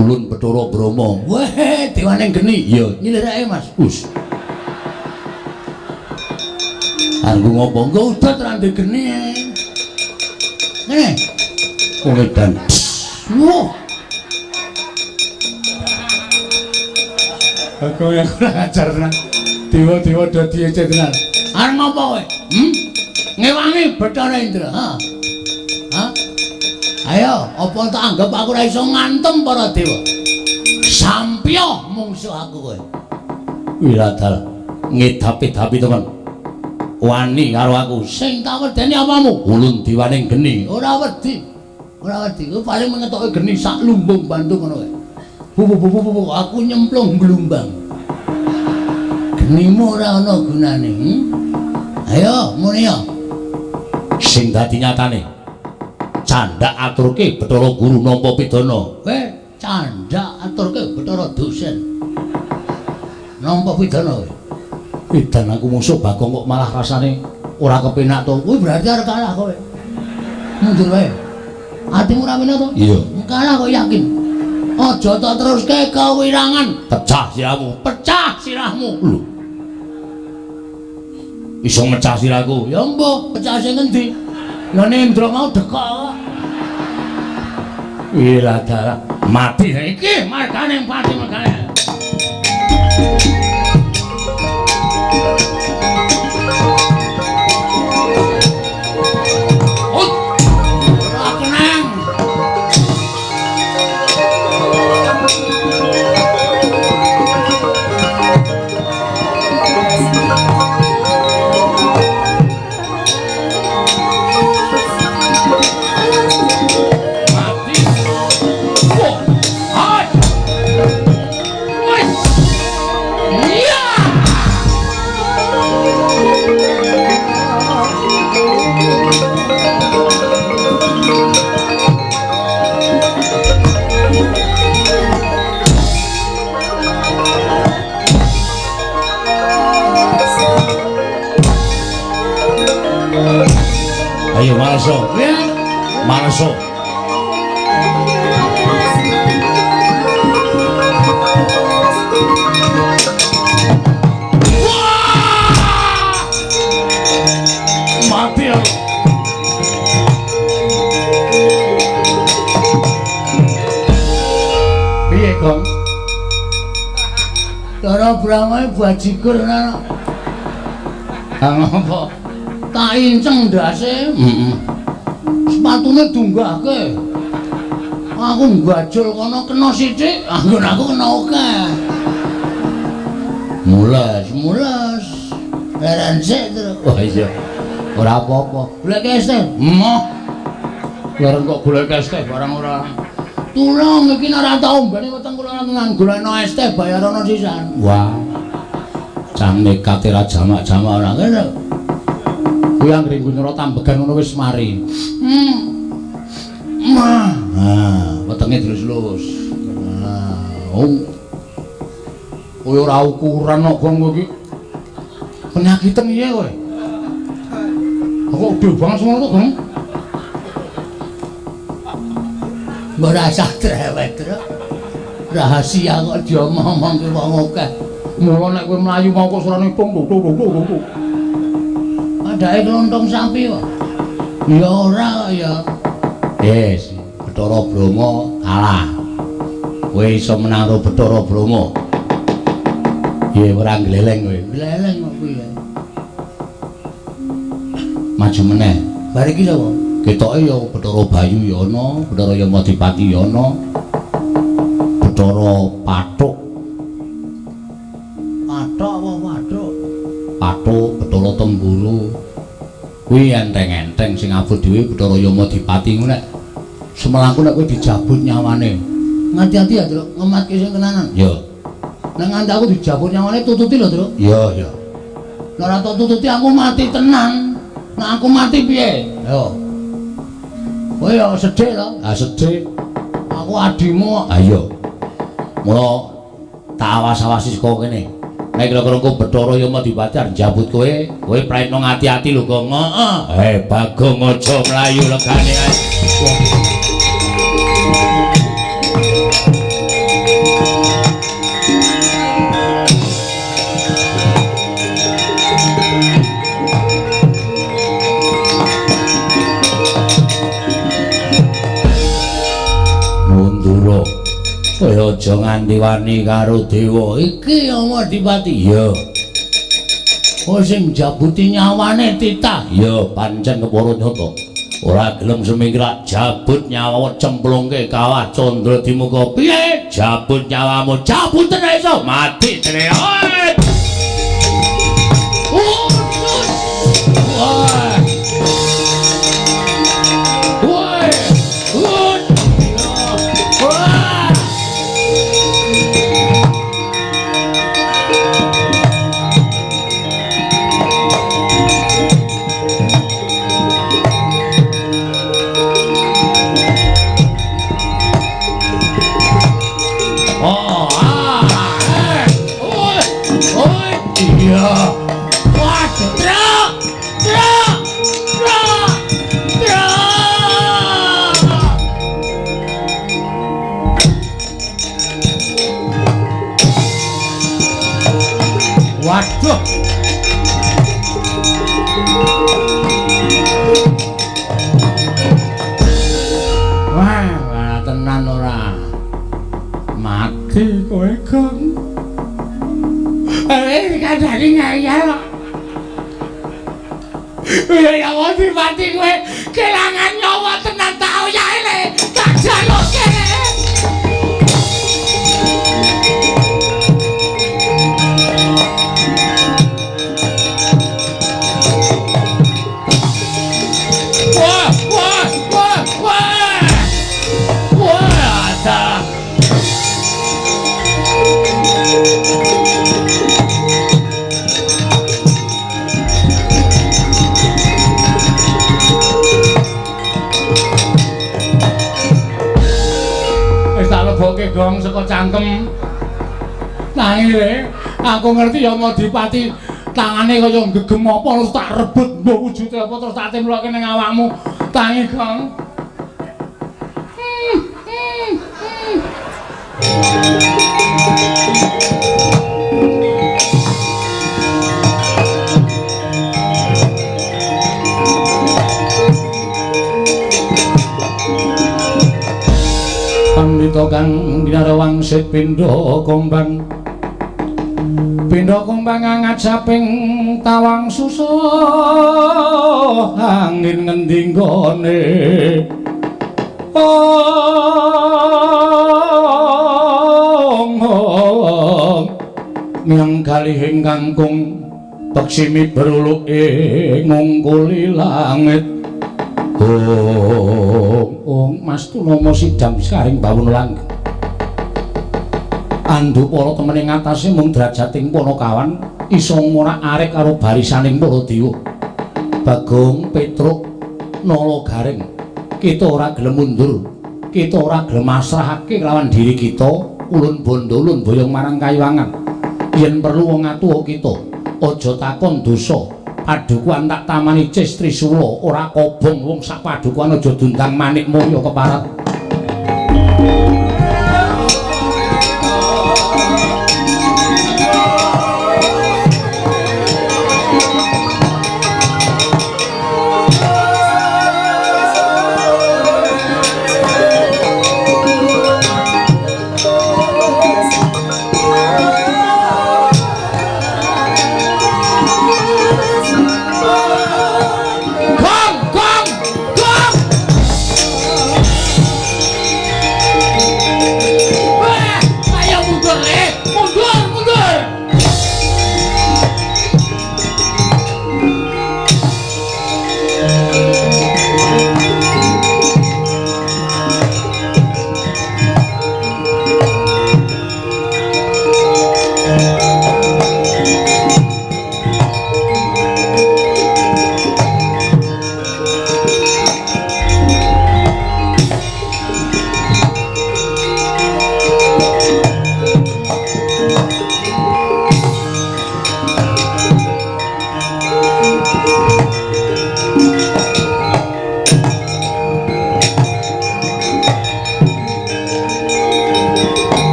Ulun Bathara Brahma wah dewaning geni ya nyilirake Mas us Anggo ngopo engko udah terande geni ngene wong edan wah aku yang kurang ajar tenan dewa-dewa dadi ece tenan arep ngopo kowe ngewangi Bathara Indra ha ayo apa tak anggap aku ora iso ngantem para dewa sampya mungsuh aku kowe wiradal ngedapi-dapi temen wani karo aku sing tak wedeni apamu ulun diwaning geni ora wedi kowe paling mengetoke geni sak lumbung bantu ngono kowe aku nyemplung glumbang genimu ora ana gunane ayo muni ya sing dadi nyatane candak aturke Bathara Guru nampa pidana kowe candak aturke Bathara dosen nampa pidana kowe edan aku musuh Bagong kok malah rasane ora kepenak to. Kuwi berarti arep kalah kowe. Mundur wae. Atimu ora penak to? Iya. Kalah kok yakin. Aja tak teruske kewirangan. Pecah sirahmu. Lho. Iso mecah sirahku. Ya mbok, pecah sing endi? Ya Indra mau dekok. Ila dalah mati iki margane pati margane. Ayo masuk, masuk. Wah! Mati aku. Piye, Gong? Cara bramae bajigur ana. Apa? Tak inceng ndase. Sepatune dunggahke. Aku nggajul kono kena sithik, anggon aku kena akeh. Mules. Leren sik terus. Wah iya. Ora apa-apa. Golek es teh. Moh. Leren kok golek es teh barang ora. Tulung iki ora tau mbene weteng kula tenan golekno es teh bayarono sisan. Wah. Cang nekate ra jamak-jamak ora kene. Kuwi anggere nyoro tambegan ngono wis mari. Wetenge dilus-lus. Kowe ora ukuran kok Gong iki. Penyakiten piye kowe? Kok dhewe banget semono to, Gong? Mbok rasa trewek, Tru. Rahasia kok diomong-omongke wong akeh. Mula nek kowe mlayu mau kok surane tung. Padahal kelontong sapi kok. Ya ora ya. Yes, Bathara Brahma kalah. Kowe iso menang karo Bathara Brahma. Ya ora gleleng kowe. Gleleng kok kuwi. maju meneh. Bar iki sapa? Ketoke ya Bathara Bayu ya ana, Bathara Yamadipati ya ana. Bathara Pathuk. Pathuk apa Pathuk? Pathuk, Bathara Temburu. Kuwi enteng-enteng sing abot dhewe Bathara Yamadipati ku nek semelangku nek kowe dijabut nyawane. Ngati-ati ya, Truk, ngematke sing tenanan. Ya. Nek nganti aku dijabut nyawane tututi lho, Truk. Iya, iya. Nek ora tak tututi aku mati tenan. Nek aku mati piye? Yo. Kowe ya sedhik to. Ah sedhik. Aku adimu. Ah iya. Mula tak awas-awasi saka kene. Nek kira-kira engko Bathara Yamadipati arep njabut kowe, kowe praitno ngati-ati lho, Gong. Heeh. Bagong aja mlayu legane ae. Mundura. Kowe aja nganti wani karo dewa. Iki Yamadipati. Iya. Oh sing jabuti nyawane titah. Iya, pancen kepara nyata. Ora gelem semingkrak jabut nyawa cemplungke kawah Candra Dimuka. Piye? Jabut nyawamu, jabut tenan iso mati tenan. Wah. Wah. Wah. Iya. Wah, truk. Truk. Truk. Truk. Waduh. Wah, tenan ora. Mati kowe, Gong. Kadang ngayal. Ya Yamadipati kowe kelangan nyawa tenan tau yae le. Tak jaloke. Wah, wah, wah, wah. Wah, ada. Leboke Gong saka cangkem. Nanging le, aku ngerti Yamadipati tangane kaya gegem apa terus tak rebut mbok wujude apa terus tak timloke ning awakmu. Tangi Gong. Pandhita kang wangsit pindha kombang. Pindha kombang ngajaping tawang susah angin ngendi nggone. Nyang kalihing kangkung peksimi beruluk ngungkuli langit. Mas Tunama sidam saring bawun langgeng. Andhu para temene ngatasé mung drajating Panakawan isa ngorak-arik karo barisaning para dewa. Bagong, Petruk, Nala Garing, kita ora gelem mundur, kita ora gelem masrahake kelawan diri kita, ulun bondo ulun boyong marang kayuwangan. Yen perlu wong atuwa kita, aja takon dosa. Padukuan tak tamani Cis Trisula ora kobong wong sak padukuan aja dundang manik mulya keparat.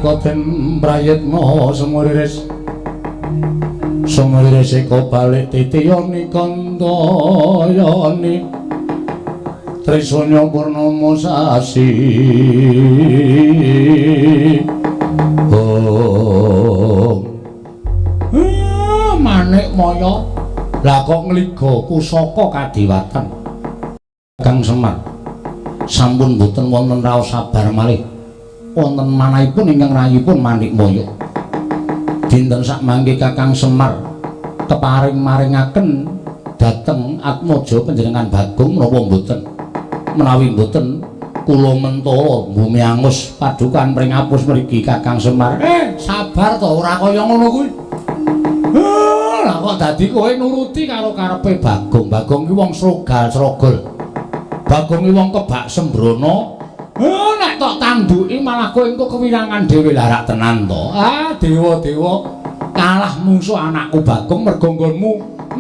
nalika den prayitna semuriris eko balik titiyani kandayani Trisanya purnama sasi manik maya lah kok ngliga pusaka kadiwatan Kang Semar sampun boten wonten raos sabar malih wonten manahipun ingkang rayipun manik maya dinten sak mangke Kakang Semar keparing maringaken dhateng Atmaja panjenengan Bagong menapa mboten menawi mboten kula mentala bumi angus padukan pring apus mriki Kakang Semar sabar to ora kaya ngono kuwi lah kok dadi kowe nuruti karo karepe Bagong Bagong ki wong srogal-srogol Bagong ki wong kebak sembrono nek tok tanduki malah kowe engko kewirangan dhewe larak tenan to dewa-dewa kalah mungsuh anakku Bagong mergo nggonmu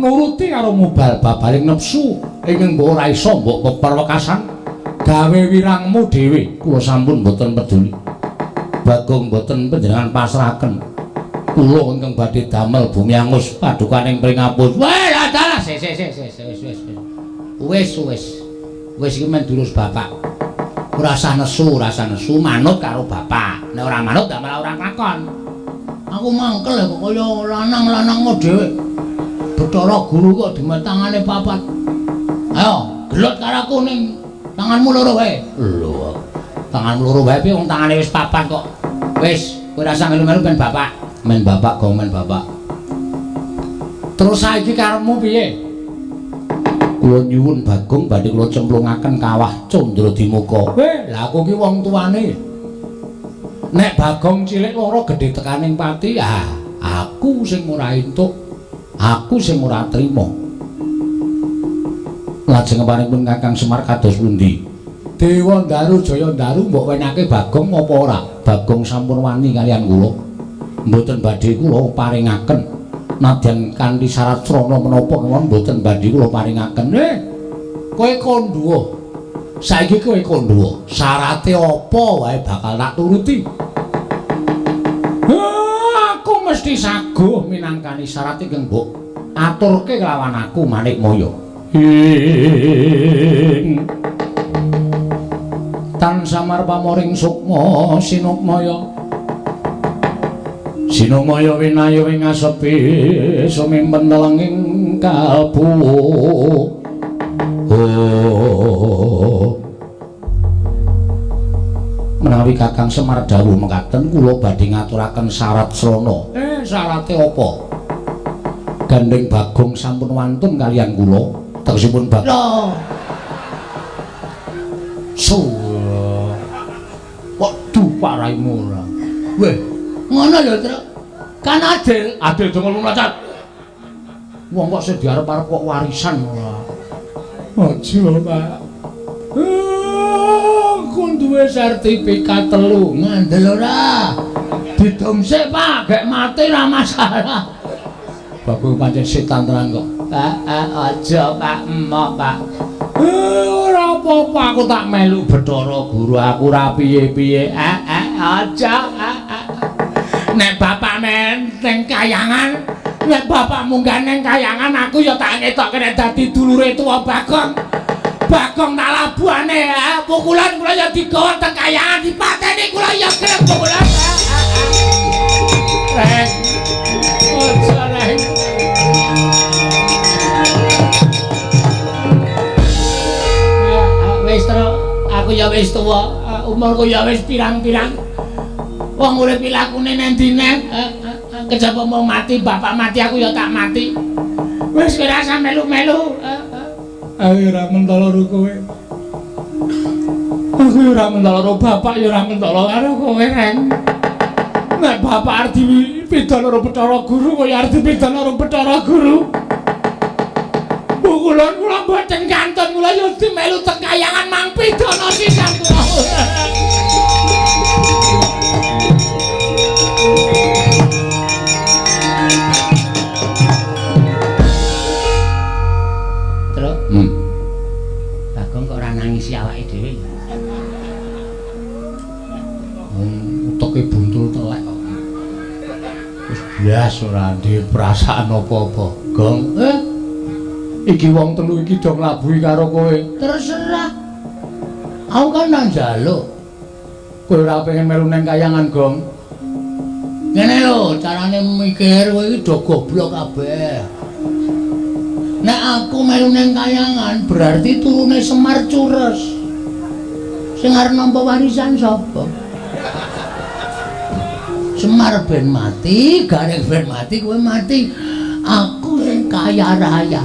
nuruti karo mubal babaling nepsu ingkang mbok ora iso mbok peperwekasan gawe wirangmu dhewe kula sampun mboten peduli Bagong mboten panjenengan pasrahaken kula ingkang badhe damel bumi angus padukaning pringapus dalah wis iki men durus bapak ora usah nesu manut karo bapak nek ora manut damel ora kakon aku mangkel kok kaya lanang-lanangmu dhewe Bathara Guru kok dimetangane papat ayo gelut karo aku ning tanganmu loro wae lho tanganmu loro wae piye wong tangane wis papat kok wis kowe ora usah melu-melu ben bapak men bapak terus saiki karepmu piye kula nyuwun Bagong badhe kula cemplungaken kawah Candradimaka lha aku ki wong tuane nek Bagong cilik loro gedhe tekaning pati aku sing ora entuk aku sing ora trima lajeng kepanipun Kakang Semar kados pundi Dewa Ndaru Jaya Ndaru mbok wenake Bagong apa ora Bagong sampun wani kalian kula mboten badhe kula paringaken nadyan kanthi syarat srana menapa kemawon mboten badhe kula paringaken kowe kandha saiki kowe kandha syarate apa wae bakal tak turuti aku mesti saguh minangkani syarat ingkang mbok aturke kelawan aku Manik Maya tan samar pamoring sukma Sinumaya winayu ing asepi sumimpen telenging kalbu menawi Kakang Semar dawuh mekaten kula badhe ngaturaken syarat srana syarate apa gandeng Bagong sampun wantun kalian kula tegesipun Bagong waduh paraimu ora weh ngono lho Tru kan adil donga lumlacat wong kok sing diarep-arep kok warisan ora aja Pak aku duwe sertifikat 3 ngandel ora didomsik Pak gek mati ora masalah Bagong pancen setan tenan kok aja Pak emok Pak ora apa-apa aku tak melu Bathara Guru aku ora piye-piye aja nek bapak men ning kayangan nek bapak munggah ning kayangan aku ya tak ngetokke nek dadi dulure tuwa Bagong tak labuhane pukulan kula ya digawa teng kayangan dipateni kula ya gelem pukulan reng aja reng wis Tru aku ya wis tuwa umurku ya wis pirang-pirang wong urip lakune nendine kejaba mau mati bapak mati aku ya tak mati wis ora usah melu-melu aku ora mentala karo kowe aku ora mentala karo bapak ya ora mentala karo kowe reng nek bapak arep dipidana karo Bathara Guru kowe arep dipidana karo Bathara Guru pukulan kula mboten kantun kula ya dimelu teng kayangan mang pidana sisan kula Bagong kok ora nangisi awake dhewe. Utek buntul to. Blas ora ndek perasaan apa-apa. Gong. Iki wong telu iki do nglabuhi karo kowe. Terserah. Aku kan nang njaluk. Kowe ora pengen melu nang kayangan, Gong. Ngene lho, carane mikir kowe iki do goblok kabeh. Nek aku melu nang kayangan berarti turune Semar Cures. Sing arep nampa warisan sapa? Semar ben mati, Gareng ben mati, kowe mati. Aku sing kaya raya.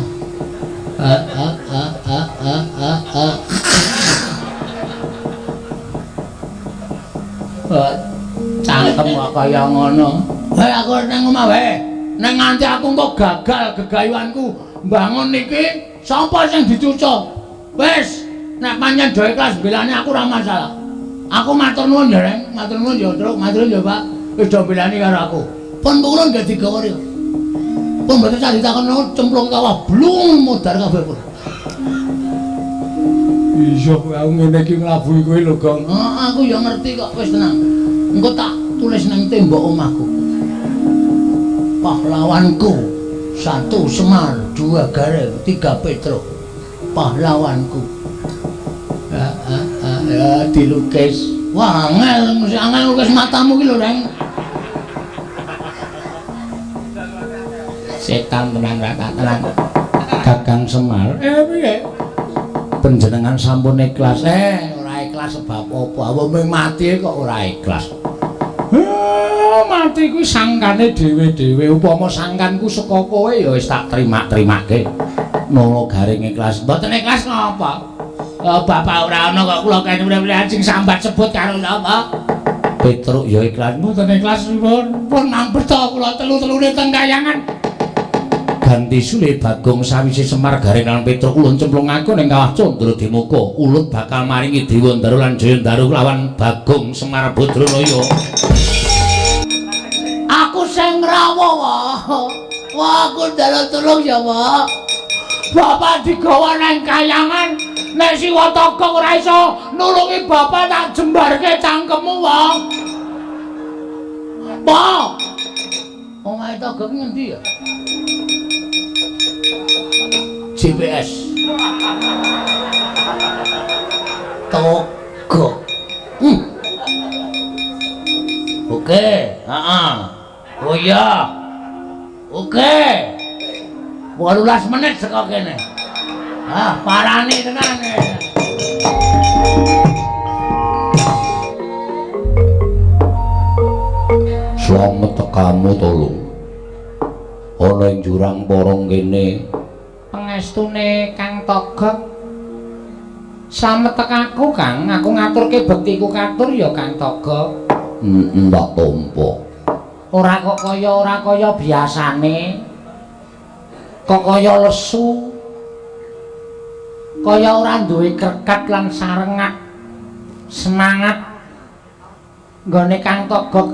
Cangkem kok kaya ngono. Wae aku nang omah wae. Nek nganti aku kok gagal gegayuanku bangun niki, sapa sing dicucuk? Wis, nek pancen do ikhlas belane aku ora masalah. Aku matur nuwun ya, Reng. Matur nuwun ya, Truk. Matur nuwun ya, Pak. Wis do belani karo aku. Pun kula nggih digawa riyo. Pun mboten sak ditakono cemplung kawah blung modar kabeh pun. Iya, aku ngene iki nglabuhi kowe lho, Gong. Aku ya ngerti kok, wis tenang. Engko tak tulis nang tembok omahku. Pahlawanku 1 Semar, 2 Gareng, 3 Petruk. Pahlawanku. Ya dilukis. Wah, angel, mesti angel lukis matamu ki lho, Reng. Setan tenan rata tenan. Kakang Semar. Piye? Panjenengan sampun ikhlas. Ora ikhlas sebab apa? Wong mati kok ora ikhlas. Mati kuwi sangkane dhewe-dhewe. Upama sangkanku saka kowe ya wis tak terima-terimake. Nono Gareng ikhlas. Mboten ikhlas napa? Bapak ora ana kok kula kene mrene sing sambat sebut karo napa? Petruk ya ikhlas. Mboten ikhlas pun mampir to kula telu-telune teng kayangan. Ganti sule Bagong sawise Semar Gareng lan Petruk ulun cemplungaken ning kawah Candra Demuka. Ulut bakal maringi Dewa Ndaru lan Jayandara lawan Bagong Semar Badranaya. Aku sing ngrawuh wae. Wah, aku njaluk tulung ya, Pak. Bapak digawa nang kayangan. Nek Siwa Togong ora iso nulungi bapak tak jembarke cangkemmu, wong. Pak. Omahe Togong ngendi ya? GPS. Togong. Oke, oh iya. Oke. 18 menit saka kene. Parani tenan. Slamet tekamu tolong. Ana ing jurang porong kene. Pangestune Kang Togog. Slamet tekaku, Kang. Aku ngaturke bektiku katur ya Kang Togog. Mbak Tompo. Ora kaya biasane. Kok kaya lesu. Kaya ora duwe krekat lan sarengat. Semangat nggone Kang Togog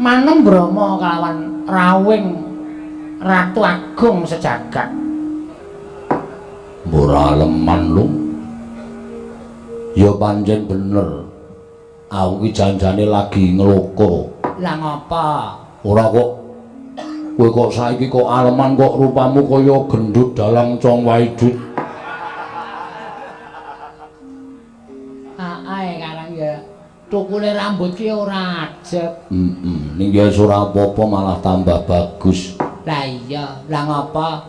manem Brama kelawan rawing Ratu Agung sejagat. Ora leman lu. Ya pancen bener. Aku ki janjane lagi ngeloko. Lah ngapa? Ora kok kowe kok saiki kok aleman kok rupamu kaya gendut dalang cong waidut. Ae karang ya. Tukune rambut ki ora ajeg. Ning ya ora apa-apa malah tambah bagus. Lah iya, lah ngapa?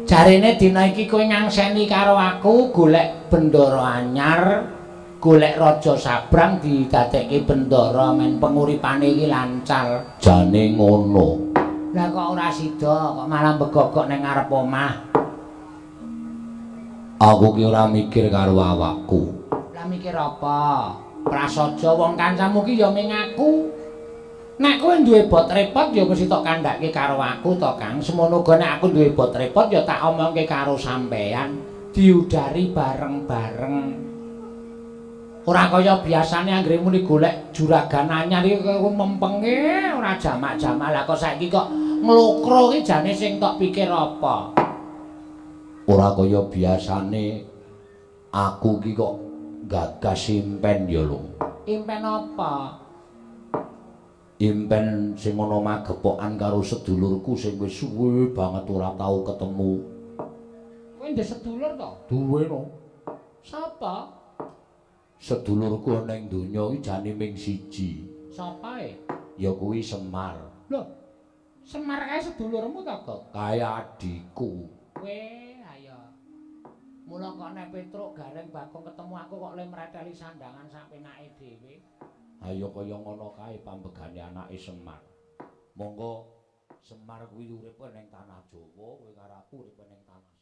Jarene dina iki kowe ngangseni karo aku golek bendara anyar, golek raja sabrang didadekke bendara men penguripane iki lancar. Jane ngono. Lah kok ora sida, kok malah begogok ning ngarep omah. Aku ki ora mikir karo awakku. Lah mikir apa? Prasaja wong kancamu ki ya ming aku. Nek kowe duwe bot repot ya mesti tok kandhake karo aku to, Kang. Semono uga nek aku duwe bot repot ya tak omongke karo sampean, diudari bareng-bareng. Ora kaya biasane anggere muni golek juragan anyar iki kowe mempenge ora jamak-jamak. Lah kok saiki kok nglokro ki jane sing tok pikir apa? Ora kaya biasane aku ki kok gagas impen ya lho. Impen apa? impen sing ana magepokan karo sedulurku sing wis suwe banget ora tau ketemu. Kowe ndek sedulur to? Duwe no. Sapa? Sedulurku ana ing donya iki jane ming siji. Sapa e? Ya kuwi Semar. Lho. Semar kae sedulurmu to, Kok? Kaya adikku. Weh, ayo. Mula kok nek Petruk Gareng Bagong ketemu aku kok le mreteli sandangan sak penake dhewe. Ayo kaya ngono kae pambegane anake Semar. Monggo Semar kuwi urip ning tanah Jawa, kowe karo aku urip ning tanah